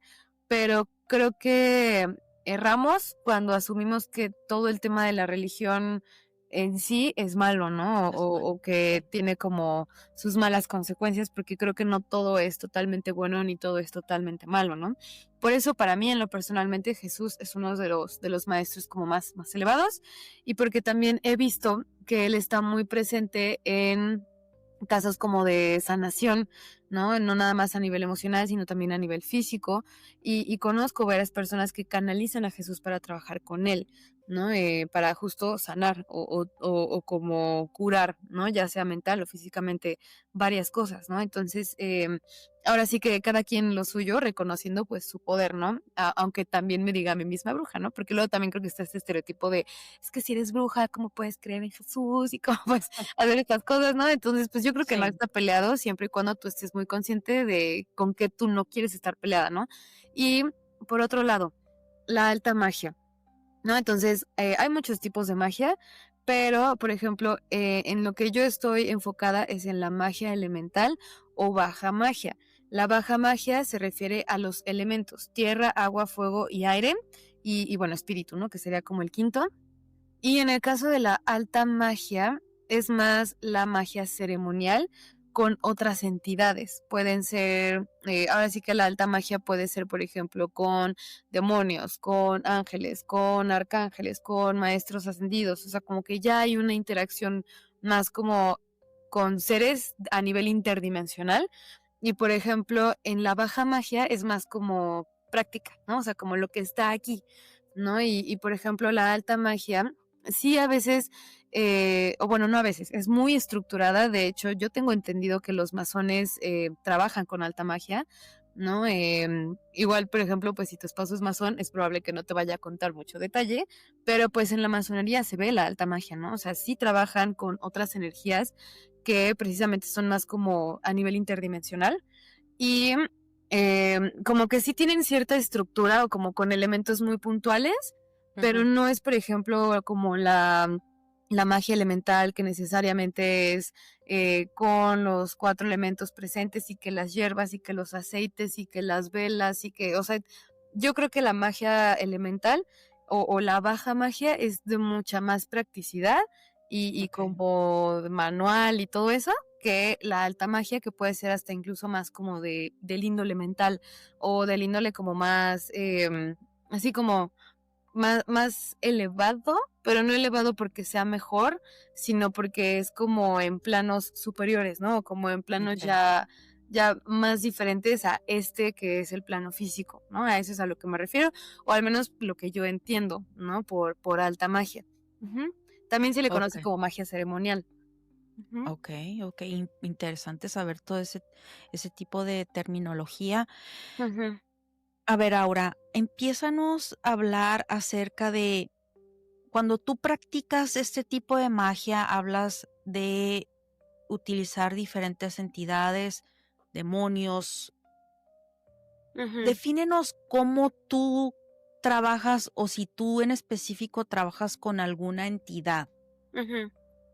pero creo que erramos cuando asumimos que todo el tema de la religión en sí es malo, ¿no? Es malo. O que tiene como sus malas consecuencias, porque creo que no todo es totalmente bueno ni todo es totalmente malo, ¿no? Por eso, para mí, en lo personalmente, Jesús es uno de los maestros como más elevados y porque también he visto que él está muy presente en casos como de sanación, ¿no? No nada más a nivel emocional, sino también a nivel físico. Y conozco varias personas que canalizan a Jesús para trabajar con él, ¿no? Para justo sanar o como curar, ¿no? Ya sea mental o físicamente, varias cosas, ¿no? Entonces, ahora sí que cada quien lo suyo, reconociendo pues su poder, ¿no? Aunque también me diga a mí misma bruja, ¿no? Porque luego también creo que está este estereotipo de, es que si eres bruja, ¿cómo puedes creer en Jesús? Y cómo puedes hacer estas cosas, ¿no? Entonces, pues yo creo que no Sí. está peleado siempre y cuando tú estés muy consciente de con qué tú no quieres estar peleada, ¿no? Y por otro lado, la alta magia, ¿no? Entonces, hay muchos tipos de magia, pero, por ejemplo, en lo que yo estoy enfocada es en la magia elemental o baja magia. La baja magia se refiere a los elementos, tierra, agua, fuego y aire, y bueno, espíritu, ¿no? Que sería como el quinto. Y en el caso de la alta magia, es más la magia ceremonial con otras entidades. Pueden ser, ahora sí que la alta magia puede ser, por ejemplo, con demonios, con ángeles, con arcángeles, con maestros ascendidos. O sea, como que ya hay una interacción más como con seres a nivel interdimensional. Y por ejemplo, en la baja magia es más como práctica, ¿no? O sea, como lo que está aquí, ¿no? Y por ejemplo, la alta magia sí, a veces, o bueno, no a veces, es muy estructurada. De hecho, yo tengo entendido que los masones trabajan con alta magia, ¿no? Igual, por ejemplo, pues si tu esposo es masón, es probable que no te vaya a contar mucho detalle, pero pues en la masonería se ve la alta magia, ¿no? O sea, sí trabajan con otras energías que precisamente son más como a nivel interdimensional y como que sí tienen cierta estructura o como con elementos muy puntuales, pero Ujú. no es, por ejemplo, como la magia elemental que necesariamente es con los 4 elementos presentes y que las hierbas y que los aceites y que las velas y que, o sea, yo creo que la magia elemental o la baja magia es de mucha más practicidad y Ok. como manual y todo eso que la alta magia, que puede ser hasta incluso más como del índole mental o del índole como más, así como más elevado, pero no elevado porque sea mejor, sino porque es como en planos superiores, ¿no? Como en planos Ok. ya más diferentes a este que es el plano físico, ¿no? A eso es a lo que me refiero, o al menos lo que yo entiendo, ¿no? Por alta magia. Ujú. También se le Ok. conoce como magia ceremonial. Ujú, Ok. Ok. Interesante saber todo ese tipo de terminología. ujú, A ver, Aura, empiézanos a hablar acerca de cuando tú practicas este tipo de magia, hablas de utilizar diferentes entidades, demonios. ujú, Defínenos cómo tú trabajas o si tú en específico trabajas con alguna entidad. ujú,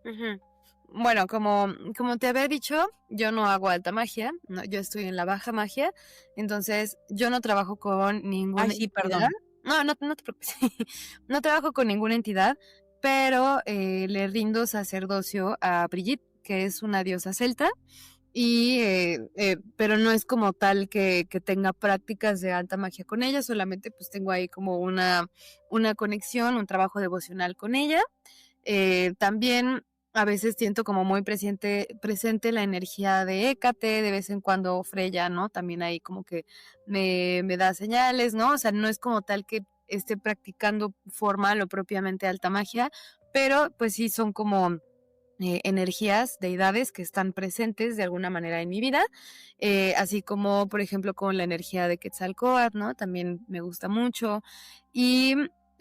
ujú. Bueno, como te había dicho, yo no hago alta magia, no, yo estoy en la baja magia, entonces yo no trabajo con Ay, ninguna sí, entidad. perdón. No te preocupes. No trabajo con ninguna entidad, pero le rindo sacerdocio a Brigitte, que es una diosa celta, y pero no es como tal que tenga prácticas de alta magia con ella, solamente pues tengo ahí como una conexión, un trabajo devocional con ella. También a veces siento como muy presente la energía de Hécate, de vez en cuando Freya, ¿no? También ahí como que me da señales, ¿no? O sea, no es como tal que esté practicando formal o propiamente alta magia, pero pues sí son como energías, deidades que están presentes de alguna manera en mi vida, así como por ejemplo con la energía de Quetzalcóatl, ¿no? También me gusta mucho y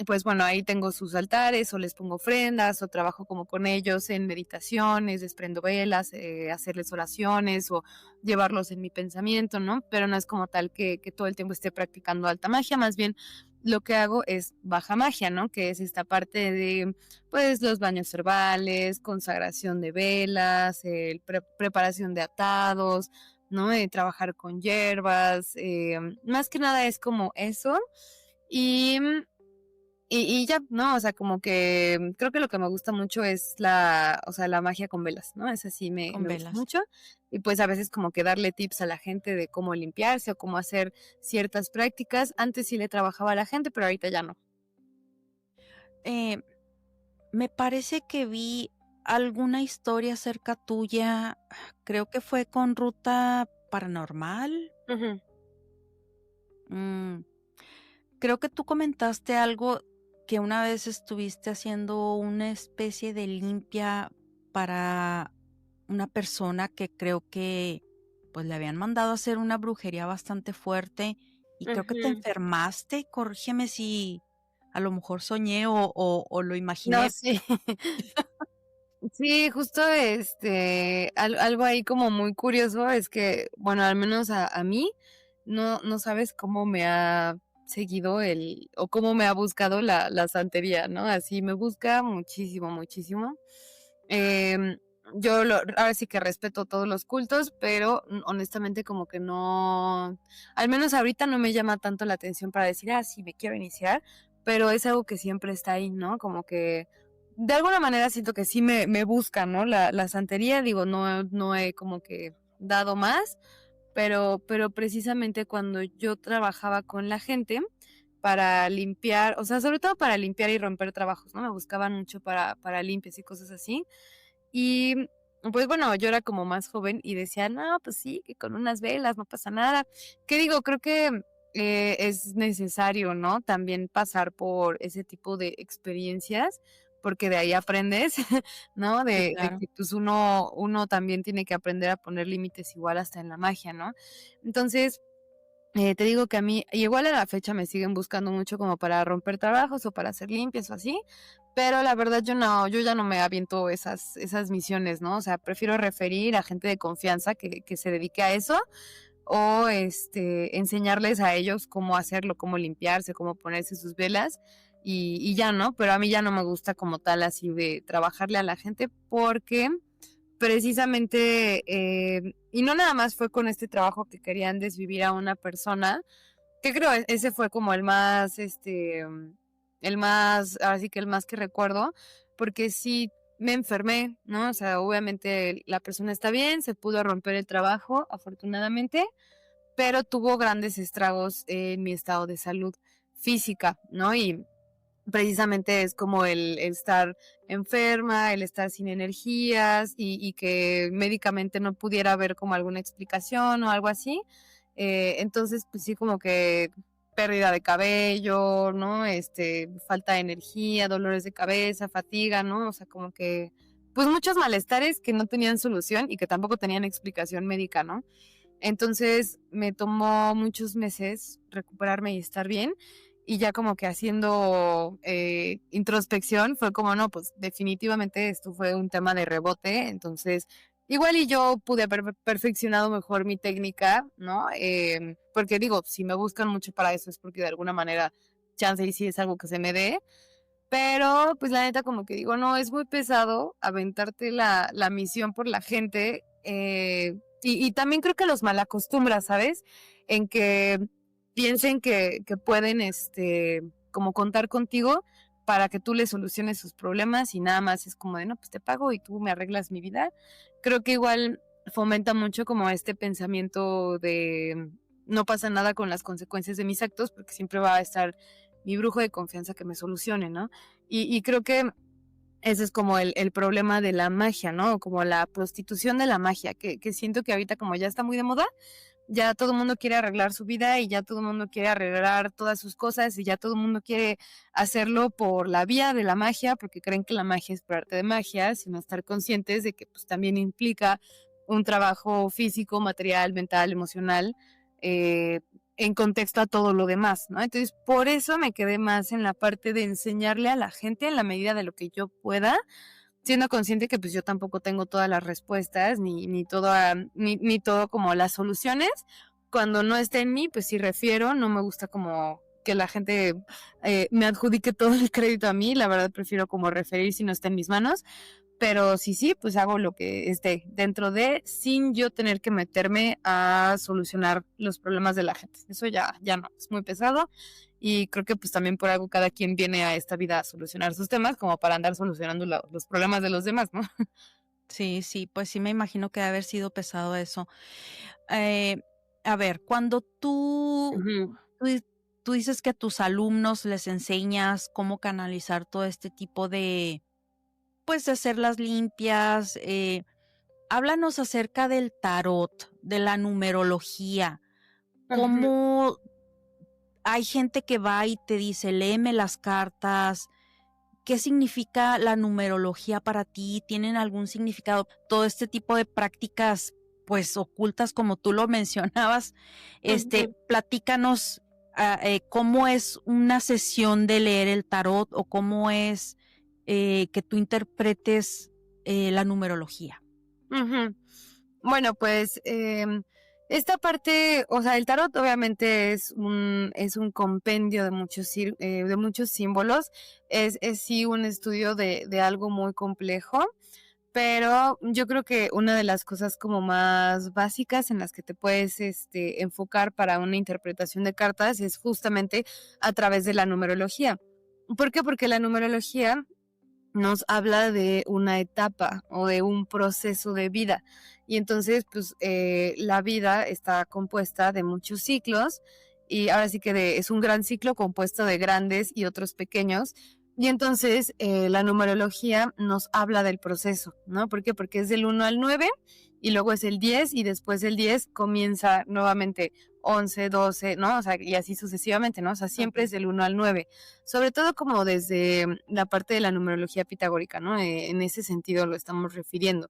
pues bueno, ahí tengo sus altares o les pongo ofrendas o trabajo como con ellos en meditaciones, desprendo velas, hacerles oraciones o llevarlos en mi pensamiento, ¿no? Pero no es como tal que todo el tiempo esté practicando alta magia, más bien lo que hago es baja magia, ¿no? Que es esta parte de pues los baños herbales, consagración de velas, preparación de atados, ¿no? Trabajar con hierbas, más que nada es como eso. Y, y ya, ¿no? O sea, como que creo que lo que me gusta mucho es o sea, la magia con velas, ¿no? Esa sí Con me gusta velas. mucho. Y pues a veces como que darle tips a la gente de cómo limpiarse o cómo hacer ciertas prácticas. Antes sí le trabajaba a la gente, pero ahorita ya no. Eh, Me parece que vi alguna historia cerca tuya, creo que fue con Ruta paranormal. Ujú. Mm, Creo que tú comentaste algo que una vez estuviste haciendo una especie de limpia para una persona que creo que pues le habían mandado a hacer una brujería bastante fuerte y creo que te Ujú. enfermaste. Corrígeme si a lo mejor soñé o lo No, imaginé. sí. Sí, justo, algo ahí como muy curioso es que, bueno, al menos a mí, no sabes cómo me ha seguido o cómo me ha buscado la santería, ¿no? Así me busca muchísimo, muchísimo. Em, ahora sí que respeto todos los cultos, pero honestamente como que no, al menos ahorita no me llama tanto la atención para decir, sí, me quiero iniciar, pero es algo que siempre está ahí, ¿no? Como que de alguna manera siento que sí me busca, ¿no? La santería, digo, no he como que dado más, pero precisamente cuando yo trabajaba con la gente para limpiar, o sea, sobre todo para limpiar y romper trabajos, ¿no? Me buscaban mucho para limpias y cosas así. Y pues bueno, yo era como más joven y decía, no, pues sí, que con unas velas no pasa nada. ¿Qué digo? Creo que es necesario, ¿no? También pasar por ese tipo de experiencias, porque de ahí aprendes, ¿no? Sí, De claro. que pues uno también tiene que aprender a poner límites igual hasta en la magia, ¿no? Entonces, te digo que a mí, igual a la fecha me siguen buscando mucho como para romper trabajos o para hacer limpias o así, pero la verdad yo ya no me aviento esas misiones, ¿no? O sea, prefiero referir a gente de confianza que se dedique a eso o enseñarles a ellos cómo hacerlo, cómo limpiarse, cómo ponerse sus velas y ya, ¿no? Pero a mí ya no me gusta como tal así de trabajarle a la gente porque precisamente, y no nada más fue con este trabajo que querían desvivir a una persona, que creo ese fue como el más, ahora sí que el más que recuerdo, porque sí me enfermé, ¿no? O sea, obviamente la persona está bien, se pudo romper el trabajo, afortunadamente, pero tuvo grandes estragos en mi estado de salud física, ¿no? Y precisamente es como el estar enferma, el estar sin energías y que médicamente no pudiera haber como alguna explicación o algo así. Entonces, pues sí, como que pérdida de cabello, ¿no? Falta de energía, dolores de cabeza, fatiga, ¿no? O sea, como que, pues muchos malestares que no tenían solución y que tampoco tenían explicación médica, ¿no? Entonces me tomó muchos meses recuperarme y estar bien. Y ya como que haciendo introspección fue como, no, pues definitivamente esto fue un tema de rebote. Entonces, igual y yo pude haber perfeccionado mejor mi técnica, ¿no? Porque digo, si me buscan mucho para eso es porque de alguna manera chance y sí es algo que se me dé. Pero, pues, la neta, como que digo, no, es muy pesado aventarte la misión por la gente, y también creo que los malacostumbras, ¿sabes? En que piensen que pueden, como contar contigo para que tú les soluciones sus problemas y nada más es como de: "No, pues te pago y tú me arreglas mi vida". Creo que igual fomenta mucho como este pensamiento de no pasa nada con las consecuencias de mis actos, porque siempre va a estar mi brujo de confianza que me solucione, ¿no? Y creo que ese es como el problema de la magia, ¿no? Como la prostitución de la magia, que siento que ahorita como ya está muy de moda, ya todo el mundo quiere arreglar su vida y ya todo el mundo quiere arreglar todas sus cosas y ya todo el mundo quiere hacerlo por la vía de la magia, porque creen que la magia es por arte de magia, sino estar conscientes de que pues también implica un trabajo físico, material, mental, emocional, eh, en contexto a todo lo demás, ¿no? Entonces, por eso me quedé más en la parte de enseñarle a la gente en la medida de lo que yo pueda, siendo consciente que pues yo tampoco tengo todas las respuestas, ni todo como las soluciones. Cuando no esté en mí, pues sí refiero, no me gusta como que la gente me adjudique todo el crédito a mí, la verdad prefiero como referir si no está en mis manos, pero sí, pues hago lo que esté dentro de, sin yo tener que meterme a solucionar los problemas de la gente. Eso ya no, es muy pesado y creo que pues también por algo cada quien viene a esta vida a solucionar sus temas como para andar solucionando los problemas de los demás, ¿no? Sí, sí, pues sí me imagino que debe haber sido pesado eso. Eh, a ver, cuando Ujú. tú di tú dices que a tus alumnos les enseñas cómo canalizar todo este tipo de, pues, de hacer las limpias, Háblanos acerca del tarot, de la numerología. Ujú. ¿Cómo hay gente que va y te dice, léeme las cartas? ¿Qué significa la numerología para ti? ¿Tienen algún significado? Todo este tipo de prácticas, pues ocultas, como tú lo mencionabas. Ujú. Platícanos, cómo es una sesión de leer el tarot o cómo es que tú interpretes la numerología. Ujú. Bueno, pues, esta parte, o sea, el tarot obviamente es un compendio de de muchos símbolos. Es sí un estudio de algo muy complejo, pero yo creo que una de las cosas como más básicas en las que te puedes, enfocar para una interpretación de cartas es justamente a través de la numerología. ¿Por qué? Porque la numerología nos habla de una etapa o de un proceso de vida. Y entonces, pues, la vida está compuesta de muchos ciclos y ahora sí que es un gran ciclo compuesto de grandes y otros pequeños. Y entonces, la numerología nos habla del proceso, ¿no? ¿Por qué? Porque es del 1 al 9 y luego es el 10 y después del 10 comienza nuevamente 11, 12, ¿no? O sea, y así sucesivamente, ¿no? O sea, siempre Ujú. es del 1 al 9, sobre todo como desde la parte de la numerología pitagórica, ¿no? En ese sentido lo estamos refiriendo.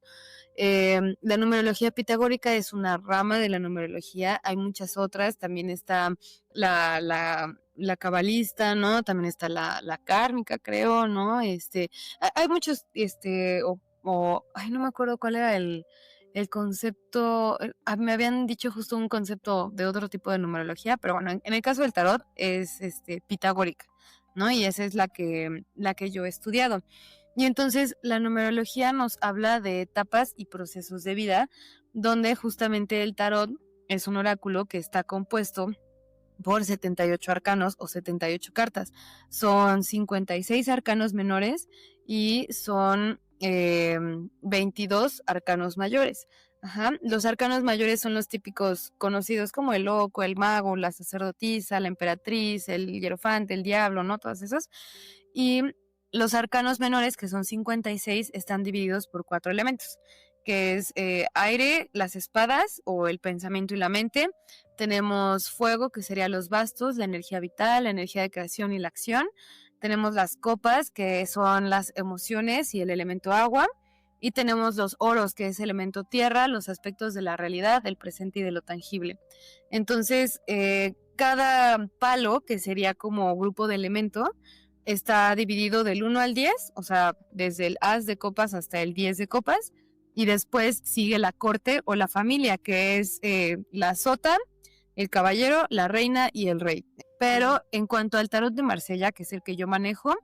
La numerología pitagórica es una rama de la numerología, hay muchas otras, también está la cabalista, ¿no? También está la kármica, creo, ¿no? Hay muchos, ay, no me acuerdo cuál era el concepto, me habían dicho justo un concepto de otro tipo de numerología, pero bueno, en el caso del tarot es pitagórica, ¿no? Y esa es la que yo he estudiado. Y entonces la numerología nos habla de etapas y procesos de vida, donde justamente el tarot es un oráculo que está compuesto por 78 arcanos o 78 cartas. Son 56 arcanos menores y son 22 arcanos mayores. Ajá. Los arcanos mayores son los típicos conocidos como el loco, el mago, la sacerdotisa, la emperatriz, el hierofante, el diablo, ¿no? Todos esos. Y los arcanos menores, que son 56, están divididos por 4 elementos, que es aire, las espadas o el pensamiento y la mente. Tenemos fuego, que serían los bastos, la energía vital, la energía de creación y la acción. Tenemos las copas, que son las emociones y el elemento agua. Y tenemos los oros, que es elemento tierra, los aspectos de la realidad, del presente y de lo tangible. Entonces, cada palo, que sería como grupo de elemento, está dividido del 1 al 10, o sea, desde el as de copas hasta el 10 de copas, y después sigue la corte o la familia, que es la sota, el caballero, la reina y el rey. Ujú. Pero en cuanto al tarot de Marsella, que es el que yo manejo,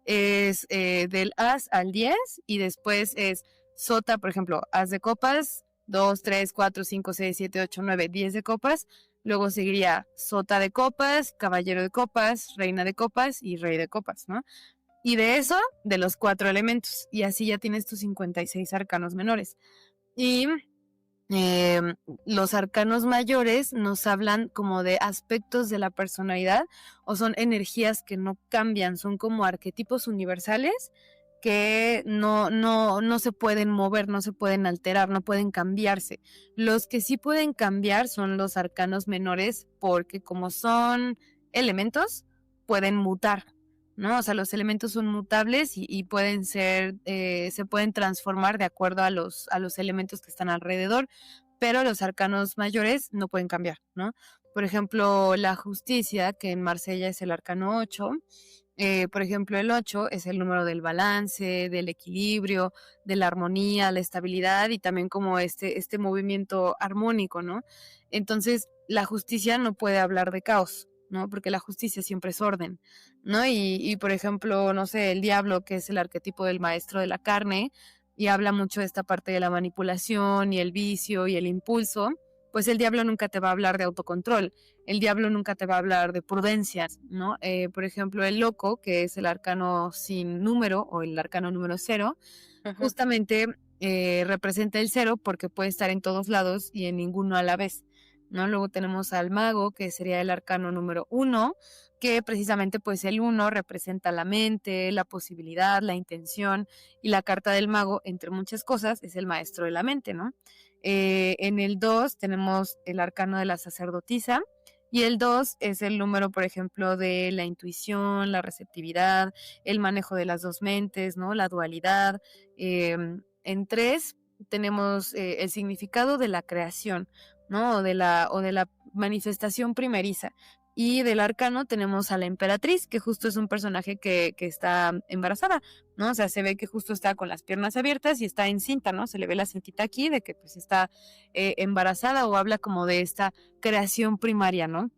es del as al 10 y después es sota, por ejemplo, as de copas, 2, 3, 4, 5, 6, 7, 8, 9, 10 de copas. Luego seguiría sota de copas, caballero de copas, reina de copas y rey de copas, ¿no? Y de eso, de los 4 elementos. Y así ya tienes tus 56 arcanos menores. Y los arcanos mayores nos hablan como de aspectos de la personalidad o son energías que no cambian, son como arquetipos universales que no se pueden mover, no se pueden alterar, no pueden cambiarse. Los que sí pueden cambiar son los arcanos menores porque como son elementos, pueden mutar, ¿no? O sea, los elementos son mutables y pueden ser, se pueden transformar de acuerdo a los elementos que están alrededor, pero los arcanos mayores no pueden cambiar, ¿no? Por ejemplo, la justicia, que en Marsella es el arcano 8. Por ejemplo, el 8 es el número del balance, del equilibrio, de la armonía, la estabilidad y también como este movimiento armónico, ¿no? Entonces, la justicia no puede hablar de caos, ¿no? Porque la justicia siempre es orden, ¿no? Por ejemplo, no sé, el diablo, que es el arquetipo del maestro de la carne, y habla mucho de esta parte de la manipulación y el vicio y el impulso, pues el diablo nunca te va a hablar de autocontrol, el diablo nunca te va a hablar de prudencia, ¿no? Por ejemplo, el loco, que es el arcano sin número o el arcano número 0, Ujú. justamente representa el 0 porque puede estar en todos lados y en ninguno a la vez. ¿no? Luego tenemos al mago, que sería el arcano número 1, que precisamente pues el 1 representa la mente, la posibilidad, la intención, y la carta del mago, entre muchas cosas, es el maestro de la mente, ¿no? En el 2 tenemos el arcano de la sacerdotisa, y el 2 es el número, por ejemplo, de la intuición, la receptividad, el manejo de las dos mentes, ¿no? La dualidad. En 3 tenemos el significado de la creación, ¿no? O de la manifestación primeriza. Y del arcano tenemos a la emperatriz, que justo es un personaje que está embarazada, ¿no? O sea, se ve que justo está con las piernas abiertas y está encinta, ¿no? Se le ve la cintita aquí de que pues está embarazada, o habla como de esta creación primaria, ¿no?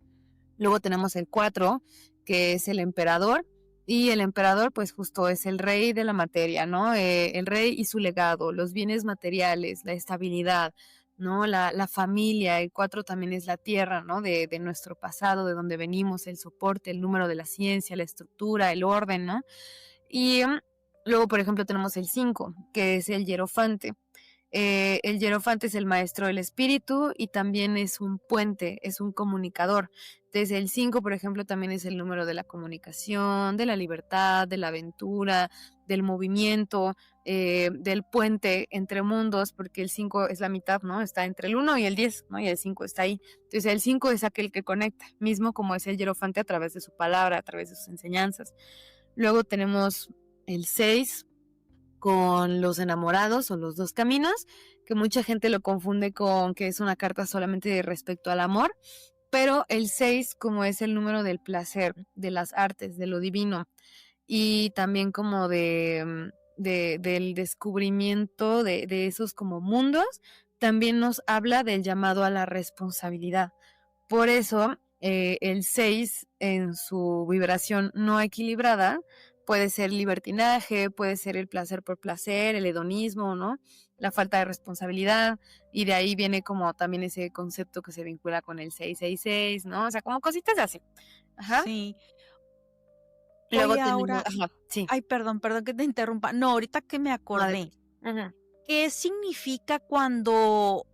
Luego tenemos el 4, que es el emperador, y el emperador pues justo es el rey de la materia, ¿no? El rey y su legado, los bienes materiales, la estabilidad, ¿no? La familia. El 4 también es la tierra, ¿no? De nuestro pasado, de donde venimos, el soporte, el número de la ciencia, la estructura, el orden, ¿no? Y luego, por ejemplo, tenemos el 5, que es el hierofante. El hierofante es el maestro del espíritu y también es un puente, es un comunicador. Desde el 5, por ejemplo, también es el número de la comunicación, de la libertad, de la aventura, del movimiento, del puente entre mundos, porque el 5 es la mitad, ¿no? Está entre el 1 y el 10, ¿no? Y el 5 está ahí. Entonces el 5 es aquel que conecta, mismo como es el hierofante a través de su palabra, a través de sus enseñanzas. Luego tenemos el 6 con los enamorados o los dos caminos, que mucha gente lo confunde con que es una carta solamente de respecto al amor, pero el 6 como es el número del placer, de las artes, de lo divino, y también como del descubrimiento de esos como mundos, también nos habla del llamado a la responsabilidad. Por eso, el 6 en su vibración no equilibrada puede ser libertinaje, puede ser el placer por placer, el hedonismo, ¿no? La falta de responsabilidad, y de ahí viene como también ese concepto que se vincula con el 666, ¿no? O sea, como cositas así. Ajá. Sí. Luego Oye, tenemos, ahora, ajá, sí. ay, perdón que te interrumpa. No, ahorita que me No, de acordé, qué. Ujú. ¿qué significa cuando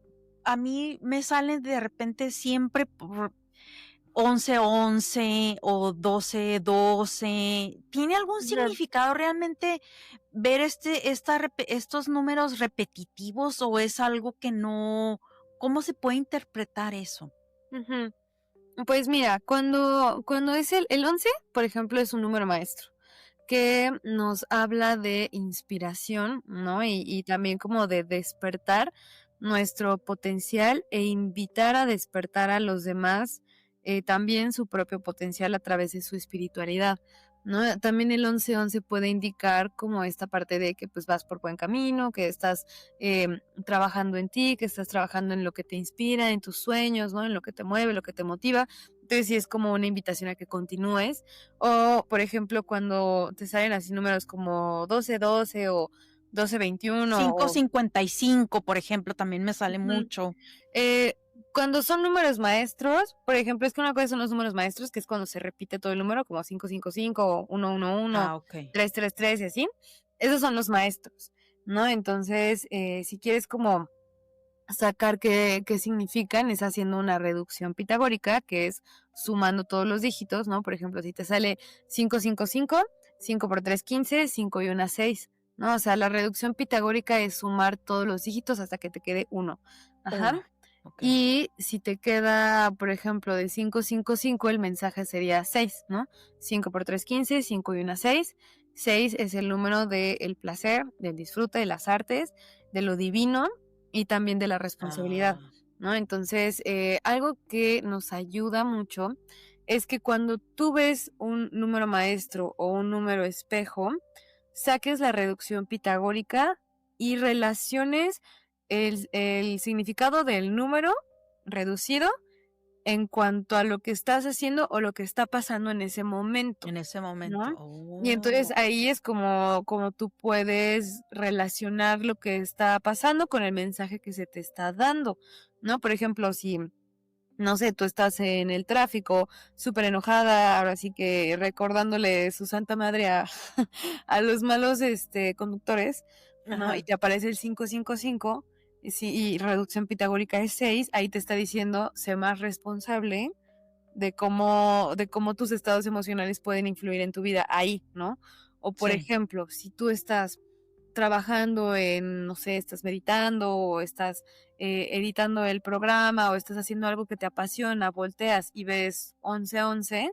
a mí me salen de repente siempre por 11-11 o 12-12? ¿Tiene algún Ujú. significado realmente ver estos números repetitivos o es algo que no? ¿Cómo se puede interpretar eso? Ujú. Pues mira, cuando es el 11, por ejemplo, es un número maestro que nos habla de inspiración, ¿no? Y también como de despertar nuestro potencial e invitar a despertar a los demás también su propio potencial a través de su espiritualidad, ¿no? También el 11-11 puede indicar como esta parte de que pues vas por buen camino, que estás trabajando en ti, que estás trabajando en lo que te inspira, en tus sueños, ¿no? En lo que te mueve, lo que te motiva. Entonces sí es como una invitación a que continúes. O, por ejemplo, cuando te salen así números como 12-12 o 12-21 Cinco o... cincuenta y cinco, por ejemplo, también me sale Ujú. mucho. Eh, Cuando son números maestros, por ejemplo, es que una cosa son los números maestros, que es cuando se repite todo el número, como 555 o 111, Ah, okey. 333 y así. Esos son los maestros, ¿no? Entonces, si quieres como sacar qué significan, es haciendo una reducción pitagórica, que es sumando todos los dígitos, ¿no? Por ejemplo, si te sale 555, 5 por 3, 15, 5 y 1, 6, ¿no? O sea, la reducción pitagórica es sumar todos los dígitos hasta que te quede uno. Ajá. Uno. Okey. Y si te queda, por ejemplo, de 555, el mensaje sería 6, ¿no? 5 por 3, 15, 5 y 1, 6. 6 es el número del placer, del disfrute, de las artes, de lo divino y también de la responsabilidad, Ah. ¿no? Entonces, algo que nos ayuda mucho es que cuando tú ves un número maestro o un número espejo, saques la reducción pitagórica y relaciones el significado del número reducido en cuanto a lo que estás haciendo o lo que está pasando en ese momento, En ese momento. ¿no? Y entonces Oh. ahí es como tú puedes relacionar lo que está pasando con el mensaje que se te está dando, ¿no? Por ejemplo, si, no sé, tú estás en el tráfico súper enojada, ahora sí que recordándole su santa madre a, a los malos conductores, ¿no? Y Ajá. te aparece el 555, y reducción pitagórica es 6, ahí te está diciendo, sé más responsable de cómo tus estados emocionales pueden influir en tu vida ahí, ¿no? O por Sí, ejemplo, si tú estás trabajando en, no sé, estás meditando o estás editando el programa o estás haciendo algo que te apasiona, volteas y ves 11-11,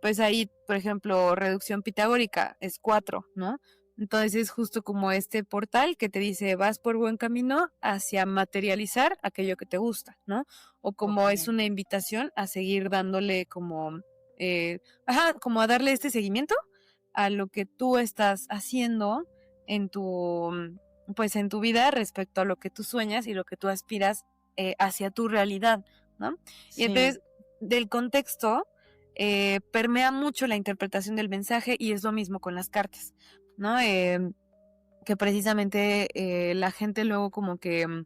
pues ahí, por ejemplo, reducción pitagórica es 4, ¿no? Entonces es justo como este portal que te dice, vas por buen camino hacia materializar aquello que te gusta, ¿no? O como es ok. una invitación a seguir dándole como, como a darle este seguimiento a lo que tú estás haciendo en tu, pues en tu vida respecto a lo que tú sueñas y lo que tú aspiras hacia tu realidad, ¿no? Y Sí, entonces, del contexto, permea mucho la interpretación del mensaje y es lo mismo con las cartas, ¿no? Que precisamente la gente luego como que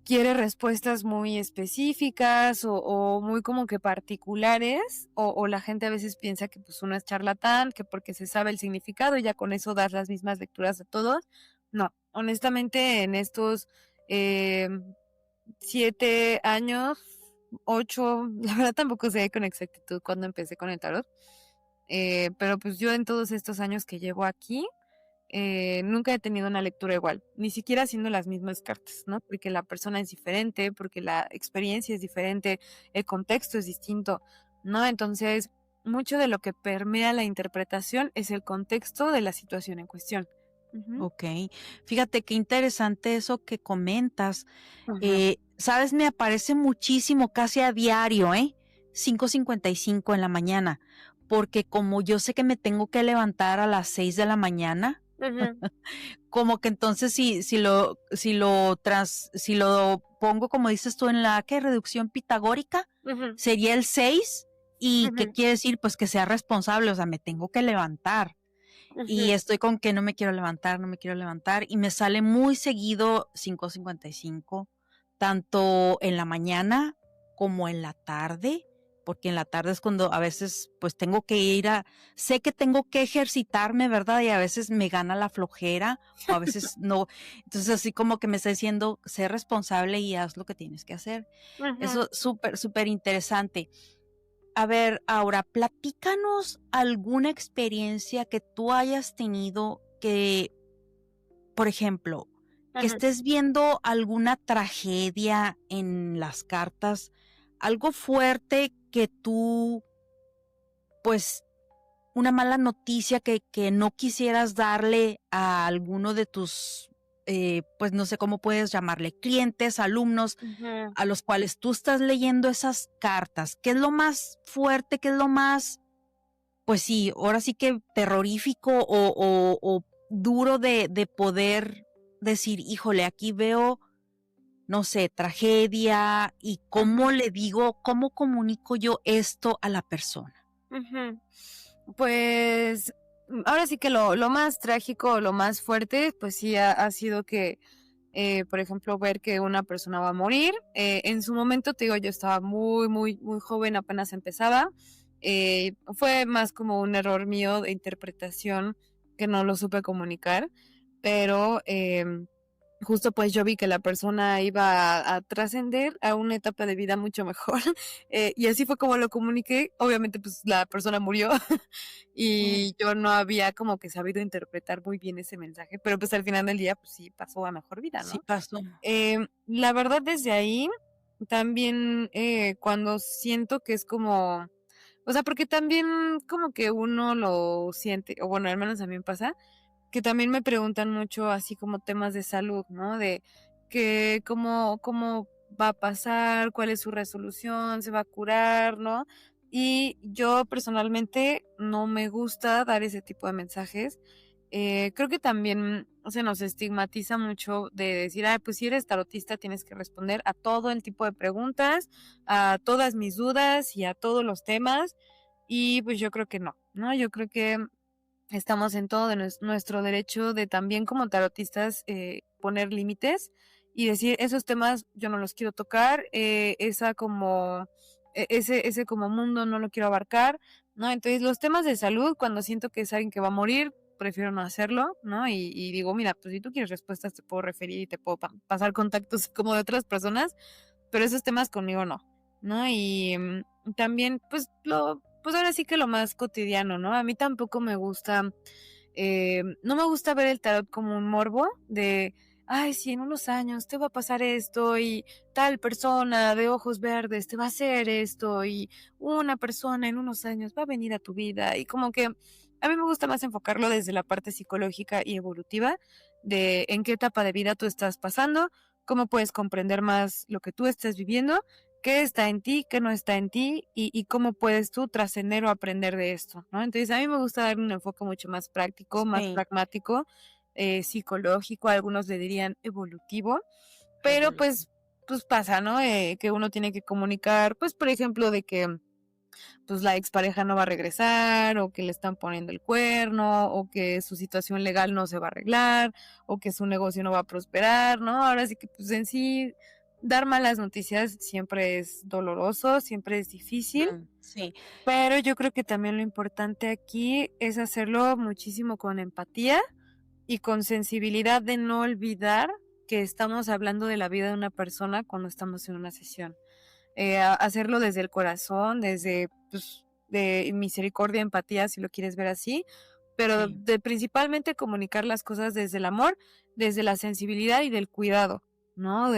quiere respuestas muy específicas o muy como que particulares o la gente a veces piensa que pues uno es charlatán, que porque se sabe el significado y ya con eso das las mismas lecturas a todos. No, honestamente en estos eh, 7 años, 8, la verdad tampoco sé con exactitud cuándo empecé con el tarot, pero pues yo en todos estos años que llevo aquí, nunca he tenido una lectura igual, ni siquiera haciendo las mismas cartas, ¿no? Porque la persona es diferente, porque la experiencia es diferente, el contexto es distinto, ¿no? Entonces, mucho de lo que permea la interpretación es el contexto de la situación en cuestión. Ujú, ok. Fíjate qué interesante eso que comentas. ajá, ¿Sabes? Me aparece muchísimo, casi a diario, 5:55 en la mañana, porque como yo sé que me tengo que levantar a las 6 de la mañana, ujú, como que entonces si lo pongo, como dices tú, en la, ¿qué? Reducción pitagórica, ujú, sería el 6, ¿y qué ujú, quiere decir? Pues que sea responsable, o sea, me tengo que levantar. Y ujú, estoy con que no me quiero levantar, no me quiero levantar, y me sale muy seguido 5:55, tanto en la mañana como en la tarde, porque en la tarde es cuando a veces, pues, tengo que ir a sé que tengo que ejercitarme, ¿verdad? Y a veces me gana la flojera, o a veces no. Entonces, así como que me está diciendo: "Sé responsable y haz lo que tienes que hacer". ujú. Eso súper, súper interesante. A ver, ahora, platícanos alguna experiencia que tú hayas tenido que, por ejemplo, que Ajá. estés viendo alguna tragedia en las cartas, algo fuerte que tú, pues, una mala noticia que no quisieras darle a alguno de tus, pues, no sé cómo puedes llamarle, clientes, alumnos, Ujú. a los cuales tú estás leyendo esas cartas. ¿Qué es lo más fuerte? ¿Qué es lo más, pues sí, ahora sí que terrorífico o duro de poder decir: "Híjole, aquí veo, no sé, tragedia", y Ajá. cómo le digo, cómo comunico yo esto a la persona? Ujú. Pues, ahora sí que lo más trágico, lo más fuerte, pues sí ha sido que, por ejemplo, ver que una persona va a morir. En su momento, te digo, yo estaba muy, muy, muy joven, apenas empezaba. Fue más como un error mío de interpretación que no lo supe comunicar, pero, justo, pues, yo vi que la persona iba a trascender a una etapa de vida mucho mejor, y así fue como lo comuniqué. Obviamente, pues, la persona murió, Mm, y yo no había como que sabido interpretar muy bien ese mensaje, pero, pues, al final del día, pues, sí pasó a mejor vida, sí ¿no? pasó. La verdad, desde ahí, también, cuando siento que es como o sea, porque también como que uno lo siente, o bueno, al menos a mí me pasa, que también me preguntan mucho así como temas de salud, ¿no? De que cómo va a pasar, cuál es su resolución, se va a curar, ¿no? Y yo personalmente no me gusta dar ese tipo de mensajes. Creo que también se nos estigmatiza mucho de decir, ay, pues si eres tarotista tienes que responder a todo el tipo de preguntas, a todas mis dudas y a todos los temas. Y pues yo creo que no, ¿no? Yo creo que estamos en todo de nuestro derecho de también como tarotistas poner límites y decir esos temas yo no los quiero tocar, esa como ese como mundo no lo quiero abarcar, ¿no? Entonces los temas de salud cuando siento que es alguien que va a morir, prefiero no hacerlo, ¿no? Y digo, mira, pues si tú quieres respuestas te puedo referir y te puedo pasar contactos como de otras personas, pero esos temas conmigo no, ¿no? Y también, pues pues ahora sí que lo más cotidiano, ¿no? A mí tampoco me gusta, no me gusta ver el tarot como un morbo de, ay, sí, en unos años te va a pasar esto y tal persona de ojos verdes te va a hacer esto y una persona en unos años va a venir a tu vida y como que a mí me gusta más enfocarlo desde la parte psicológica y evolutiva de en qué etapa de vida tú estás pasando, cómo puedes comprender más lo que tú estás viviendo, qué está en ti, qué no está en ti y cómo puedes tú trascender o aprender de esto, ¿no? Entonces, a mí me gusta dar un enfoque mucho más práctico, más Sí, pragmático, psicológico, algunos le dirían evolutivo, pero evolutivo. pues pasa, ¿no? Que uno tiene que comunicar, pues, por ejemplo, de que pues la expareja no va a regresar, o que le están poniendo el cuerno, o que su situación legal no se va a arreglar, o que su negocio no va a prosperar, ¿no? Ahora sí que pues en sí dar malas noticias siempre es doloroso, siempre es difícil, Sí, pero yo creo que también lo importante aquí es hacerlo muchísimo con empatía y con sensibilidad de no olvidar que estamos hablando de la vida de una persona cuando estamos en una sesión. Hacerlo desde el corazón, desde, pues, de misericordia, empatía, si lo quieres ver así, pero sí. de principalmente comunicar las cosas desde el amor, desde la sensibilidad y del cuidado, ¿no?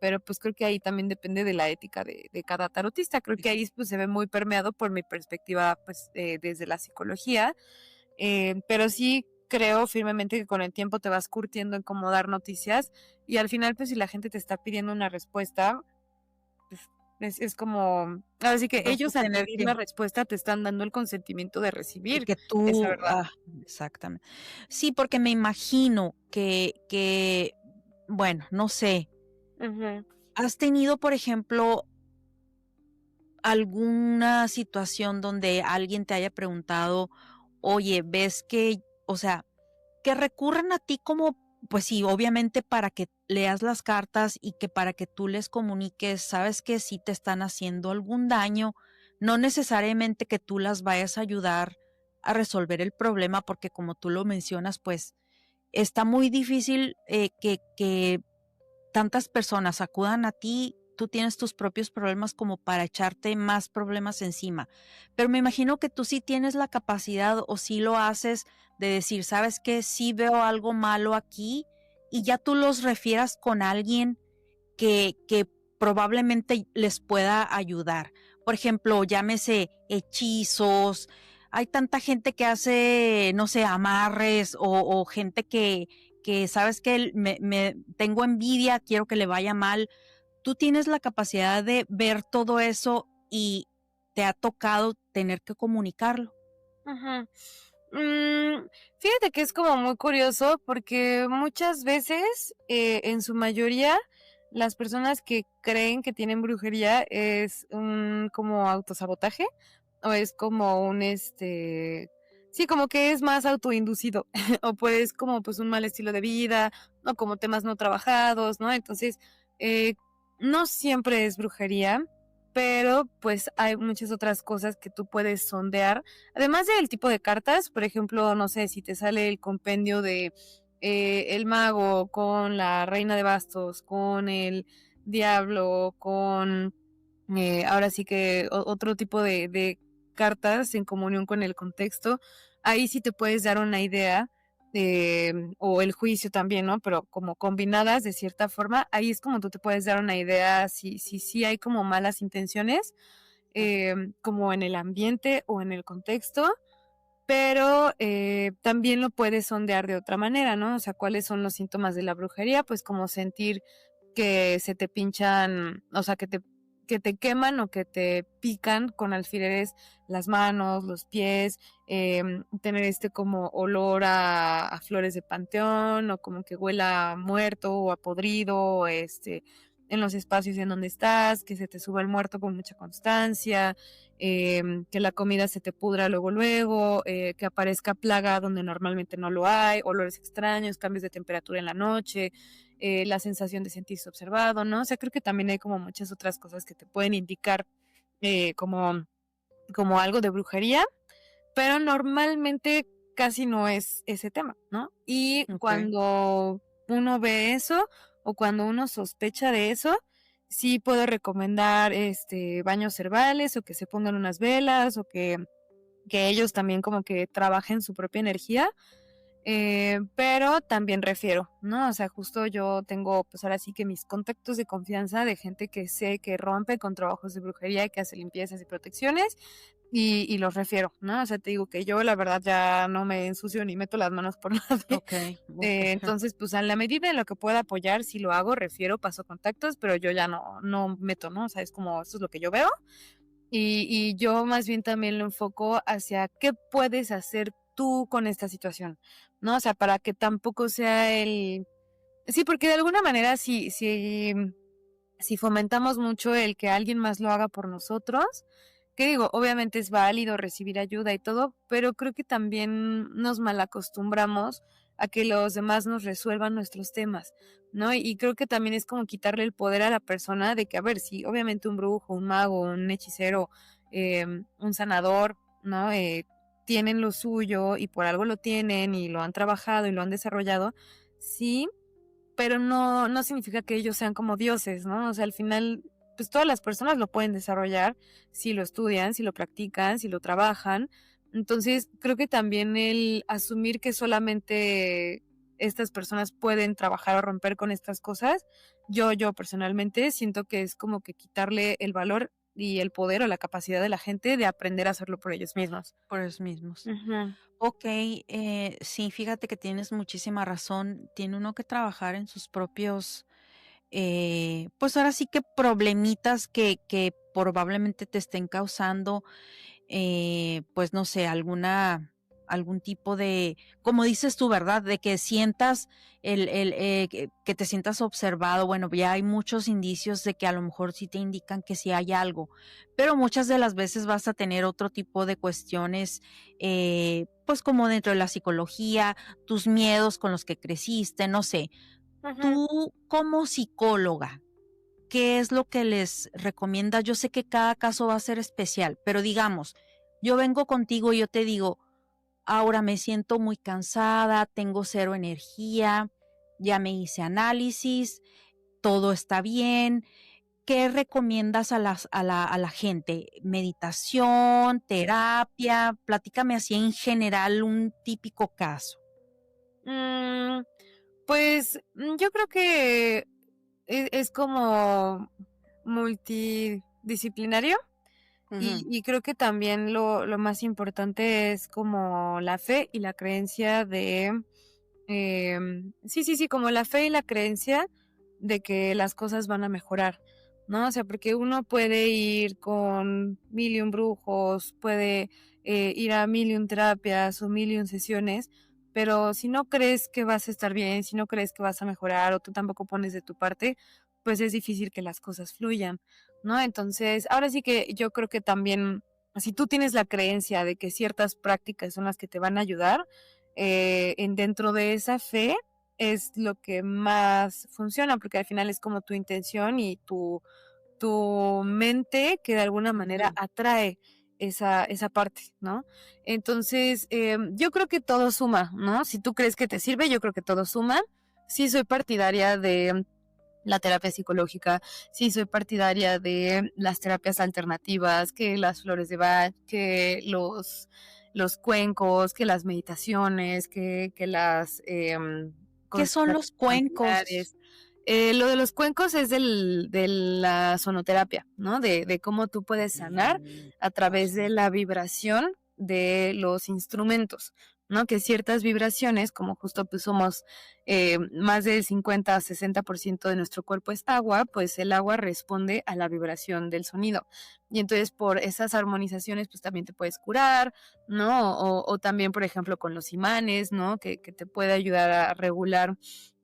Pero pues creo que ahí también depende de la ética de cada tarotista. Creo que ahí pues se ve muy permeado por mi perspectiva, pues, desde la psicología, pero sí creo firmemente que con el tiempo te vas curtiendo en cómo dar noticias y al final, pues si la gente te está pidiendo una respuesta, pues, es como, ahora sí que Vas a ellos al tener pedir que la respuesta te están dando el consentimiento de de recibir que esa tú verdad. exactamente. Sí, porque me imagino que, bueno, no sé, Ujú. ¿has tenido, por ejemplo, alguna situación donde alguien te haya preguntado: "Oye, ves que", o sea, que recurran a ti como, pues sí, obviamente para que leas las cartas y que para que tú les comuniques, sabes que sí te están haciendo algún daño, no necesariamente que tú las vayas a ayudar a resolver el problema, porque como tú lo mencionas, pues está muy difícil que tantas personas acudan a ti, tú tienes tus propios problemas como para echarte más problemas encima. Pero me imagino que tú sí tienes la capacidad o sí lo haces de decir, ¿sabes qué? Sí veo algo malo aquí y ya tú los refieras con alguien que probablemente les pueda ayudar. Por ejemplo, llámese hechizos. Hay tanta gente que hace, no sé, amarres o gente que sabes que me tengo envidia, quiero que le vaya mal. Tú tienes la capacidad de ver todo eso y te ha tocado tener que comunicarlo. Ujú. Fíjate que es como muy curioso porque muchas veces, en su mayoría, las personas que creen que tienen brujería es un como autosabotaje o es como un sí, como que es más autoinducido o pues como pues un mal estilo de vida o como temas no trabajados, ¿no? Entonces, eh, no siempre es brujería, pero pues hay muchas otras cosas que tú puedes sondear. Además del tipo de cartas, por ejemplo, no sé, si te sale el compendio de el mago con la reina de bastos, con el diablo, con ahora sí que otro tipo de cartas en comunión con el contexto, ahí sí te puedes dar una idea o el juicio también, ¿no? Pero como combinadas de cierta forma, ahí es como tú te puedes dar una idea si hay como malas intenciones como en el ambiente o en el contexto, pero también lo puedes sondear de otra manera, ¿no? O sea, ¿cuáles son los síntomas de la brujería? Pues como sentir que se te pinchan, o sea, que te queman o que te pican con alfileres las manos, los pies, tener como olor a flores de panteón o como que huela a muerto o a podrido, o en los espacios en donde estás, que se te suba el muerto con mucha constancia, que la comida se te pudra luego, luego, que aparezca plaga donde normalmente no lo hay, olores extraños, cambios de temperatura en la noche, la sensación de sentirse observado, ¿no? O sea, creo que también hay como muchas otras cosas que te pueden indicar como algo de brujería, pero normalmente casi no es ese tema, ¿no? Y okey. cuando uno ve eso o cuando uno sospecha de eso, sí puedo recomendar, baños herbales o que se pongan unas velas o que ellos también como que trabajen su propia energía, pero también refiero, ¿no? O sea, justo yo tengo, pues ahora sí que mis contactos de confianza de gente que sé que rompe con trabajos de brujería, que hace limpiezas y protecciones, y los refiero, ¿no? O sea, te digo que yo la verdad ya no me ensucio ni meto las manos por nadie. Okey, okey. Entonces, pues a la medida en lo que pueda apoyar, sí lo hago, refiero, paso contactos, pero yo ya no meto, ¿no? O sea, es como, esto es lo que yo veo y yo más bien también lo enfoco hacia qué puedes hacer tú con esta situación, ¿no? O sea, para que tampoco sea el sí, porque de alguna manera si fomentamos mucho el que alguien más lo haga por nosotros, que digo, obviamente es válido recibir ayuda y todo, pero creo que también nos malacostumbramos a que los demás nos resuelvan nuestros temas, ¿no? Y creo que también es como quitarle el poder a la persona de que, a ver, si obviamente un brujo, un mago, un hechicero, un sanador, ¿no? Tienen lo suyo y por algo lo tienen y lo han trabajado y lo han desarrollado, sí, pero no significa que ellos sean como dioses, ¿no? O sea, al final, pues, todas las personas lo pueden desarrollar si lo estudian, si lo practican, si lo trabajan. Entonces, creo que también el asumir que solamente estas personas pueden trabajar o romper con estas cosas, yo personalmente siento que es como que quitarle el valor y el poder o la capacidad de la gente de aprender a hacerlo por ellos mismos. Por ellos mismos. Ujú, Okey, sí, fíjate que tienes muchísima razón. Tiene uno que trabajar en sus propios, pues, ahora sí que problemitas que probablemente te estén causando, pues, no sé, algún tipo de, como dices tú, ¿verdad? De que sientas que te sientas observado. Bueno, ya hay muchos indicios de que a lo mejor sí te indican que sí hay algo, pero muchas de las veces vas a tener otro tipo de cuestiones, pues, como dentro de la psicología, tus miedos con los que creciste, no sé. ujú. Tú, como psicóloga, ¿qué es lo que les recomiendas? Yo sé que cada caso va a ser especial, pero digamos, yo vengo contigo y yo te digo: "Ahora me siento muy cansada, tengo cero energía, ya me hice análisis, todo está bien". ¿Qué recomiendas a la gente? ¿Meditación, terapia? Platícame así en general un típico caso. Mm, pues, yo creo que es como multidisciplinario Ujú. y creo que también lo más importante es como la fe y la creencia de, sí, como la fe y la creencia de que las cosas van a mejorar, ¿no? O sea, porque uno puede ir con mil y un brujos, puede, ir a mil y un terapias o mil y un sesiones, pero si no crees que vas a estar bien, si no crees que vas a mejorar o tú tampoco pones de tu parte, pues es difícil que las cosas fluyan, ¿no? Entonces, ahora sí que yo creo que también, si tú tienes la creencia de que ciertas prácticas son las que te van a ayudar, en dentro de esa fe es lo que más funciona, porque al final es como tu intención y tu mente que de alguna manera Ujú. atrae esa parte, ¿no? Entonces, yo creo que todo suma, ¿no? Si tú crees que te sirve, yo creo que todo suma. Sí soy partidaria de la terapia psicológica, sí soy partidaria de las terapias alternativas, que las flores de Bach, que los cuencos, que las meditaciones, que las ¿Qué son los constelaciones cuencos? familiares. Lo de los cuencos es de la sonoterapia, ¿no? De cómo tú puedes sanar a través de Ajá. la vibración de los instrumentos, ¿no? Que ciertas vibraciones, como justo pues somos más del 50 a 60% de nuestro cuerpo es agua, pues el agua responde a la vibración del sonido. Y entonces por esas armonizaciones, pues también te puedes curar, ¿no? O también, por ejemplo, con los imanes, ¿no? Que te puede ayudar a regular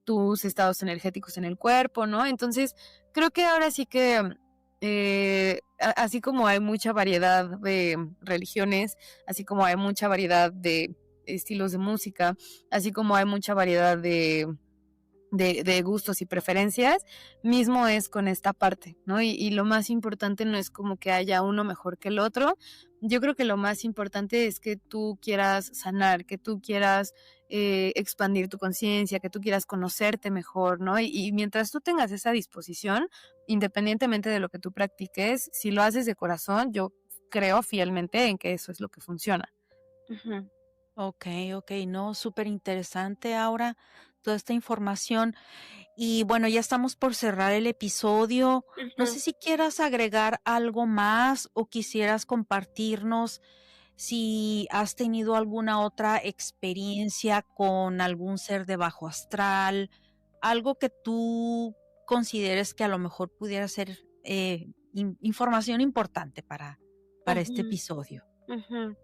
tus estados energéticos en el cuerpo, ¿no? Entonces, creo que ahora sí que, así como hay mucha variedad de religiones, así como hay mucha variedad de estilos de música, así como hay mucha variedad de gustos y preferencias, mismo es con esta parte, ¿no? Y lo más importante no es como que haya uno mejor que el otro, yo creo que lo más importante es que tú quieras sanar, que tú quieras expandir tu conciencia, que tú quieras conocerte mejor, ¿no? Y mientras tú tengas esa disposición, independientemente de lo que tú practiques, si lo haces de corazón, yo creo fielmente en que eso es lo que funciona. Ujú, Okey, no, súper interesante ahora toda esta información. Y bueno, ya estamos por cerrar el episodio. No sé ujú, si quieras agregar algo más o quisieras compartirnos si has tenido alguna otra experiencia con algún ser de bajo astral, algo que tú consideres que a lo mejor pudiera ser, información importante para este ujú, episodio. ujú.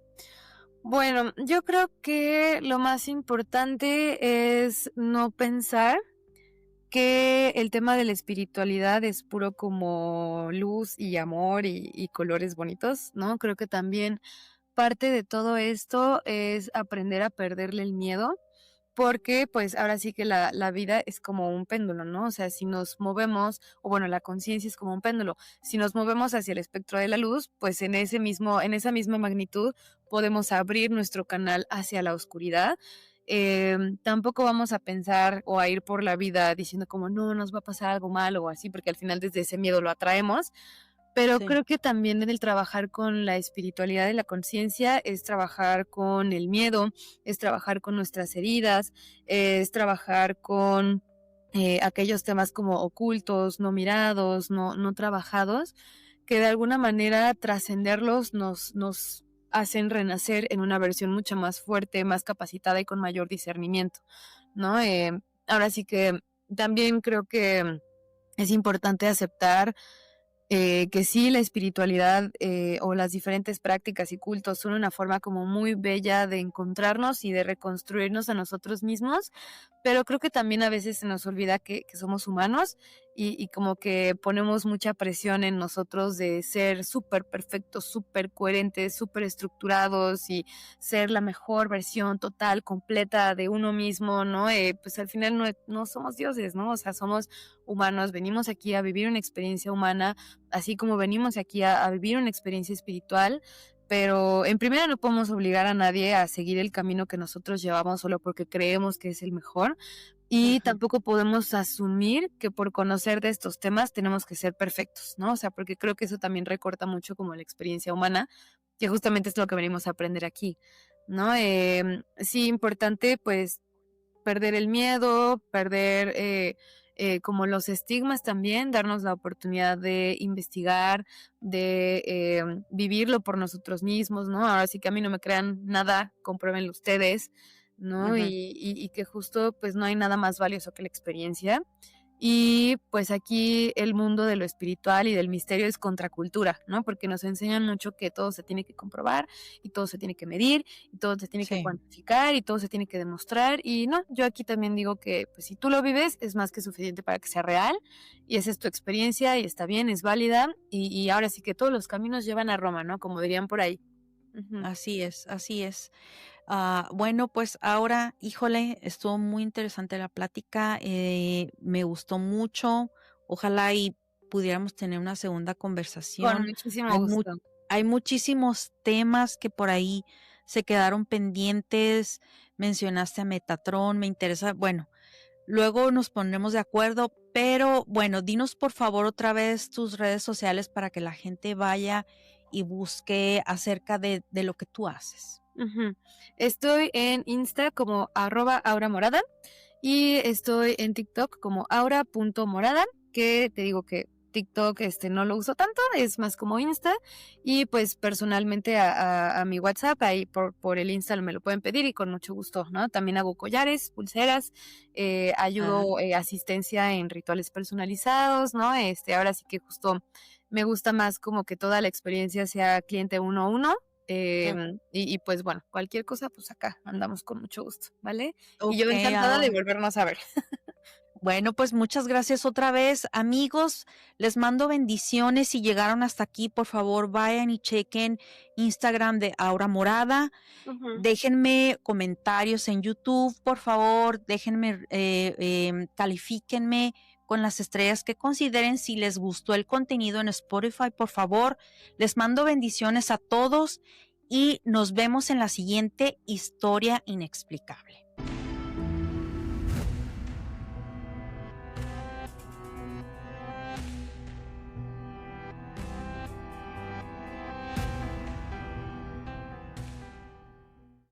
Bueno, yo creo que lo más importante es no pensar que el tema de la espiritualidad es puro como luz y amor y colores bonitos, ¿no? Creo que también parte de todo esto es aprender a perderle el miedo, porque, pues, ahora sí que la vida es como un péndulo, ¿no? O sea, si nos movemos, o bueno, la conciencia es como un péndulo. Si nos movemos hacia el espectro de la luz, pues, en esa misma magnitud podemos abrir nuestro canal hacia la oscuridad. Tampoco vamos a pensar o a ir por la vida diciendo como: "No, nos va a pasar algo malo", o así, porque al final desde ese miedo lo atraemos. Pero Sí, creo que también en el trabajar con la espiritualidad de la conciencia es trabajar con el miedo, es trabajar con nuestras heridas, es trabajar con aquellos temas como ocultos, no mirados, no trabajados, que de alguna manera trascenderlos nos hacen renacer en una versión mucho más fuerte, más capacitada y con mayor discernimiento, ¿no? Ahora sí que también creo que es importante aceptar que sí, la espiritualidad, o las diferentes prácticas y cultos son una forma como muy bella de encontrarnos y de reconstruirnos a nosotros mismos, pero creo que también a veces se nos olvida que somos humanos y como que ponemos mucha presión en nosotros de ser súper perfectos, súper coherentes, súper estructurados y ser la mejor versión total, completa de uno mismo, ¿no? Pues al final no somos dioses, ¿no? O sea, somos humanos, venimos aquí a vivir una experiencia humana, así como venimos aquí a vivir una experiencia espiritual, pero en primera no podemos obligar a nadie a seguir el camino que nosotros llevamos solo porque creemos que es el mejor. Y ujú, tampoco podemos asumir que por conocer de estos temas tenemos que ser perfectos, ¿no? O sea, porque creo que eso también recorta mucho como la experiencia humana, que justamente es lo que venimos a aprender aquí, ¿no? Sí, importante, pues, perder el miedo, perder como los estigmas también, darnos la oportunidad de investigar, de vivirlo por nosotros mismos, ¿no? Ahora sí que a mí no me crean nada, compruébenlo ustedes, ¿no? ujú. Y que justo pues no hay nada más valioso que la experiencia. Y pues aquí el mundo de lo espiritual y del misterio es contracultura, ¿no? Porque nos enseñan mucho que todo se tiene que comprobar y todo se tiene que medir y todo se tiene que Sí. cuantificar y todo se tiene que demostrar. Y no, yo aquí también digo que pues si tú lo vives es más que suficiente para que sea real y esa es tu experiencia y está bien, es válida y ahora sí que todos los caminos llevan a Roma, ¿no? Como dirían por ahí. Ujú. Así es, así es. Bueno, pues ahora, híjole, estuvo muy interesante la plática, me gustó mucho. Ojalá y pudiéramos tener una segunda Con conversación. muchísimo Hay gusto. hay muchísimos temas que por ahí se quedaron pendientes. Mencionaste a Metatron, me interesa. Bueno, luego nos pondremos de acuerdo, pero bueno, dinos por favor otra vez tus redes sociales para que la gente vaya y busque acerca de lo que tú haces. Ujú. Estoy en Insta como @auramorada y estoy en TikTok como aura.morada, que te digo que TikTok no lo uso tanto, es más como Insta y pues personalmente a mi WhatsApp, ahí por el Insta me lo pueden pedir y con mucho gusto, ¿no? También hago collares, pulseras, Ah, ayudo asistencia en rituales personalizados, ¿no? Ahora sí que justo me gusta más como que toda la experiencia sea cliente uno a uno. sí. Y pues bueno, cualquier cosa, pues acá andamos con mucho gusto, ¿vale? Y yo Okey, encantada de volvernos a ver. bueno, pues muchas gracias otra vez. Amigos, les mando bendiciones. Si llegaron hasta aquí, por favor, vayan y chequen Instagram de Aura Morada. Ujú. Déjenme comentarios en YouTube, por favor, déjenme, califíquenme, con las estrellas que consideren. Si les gustó el contenido en Spotify, por favor, les mando bendiciones a todos y nos vemos en la siguiente historia inexplicable.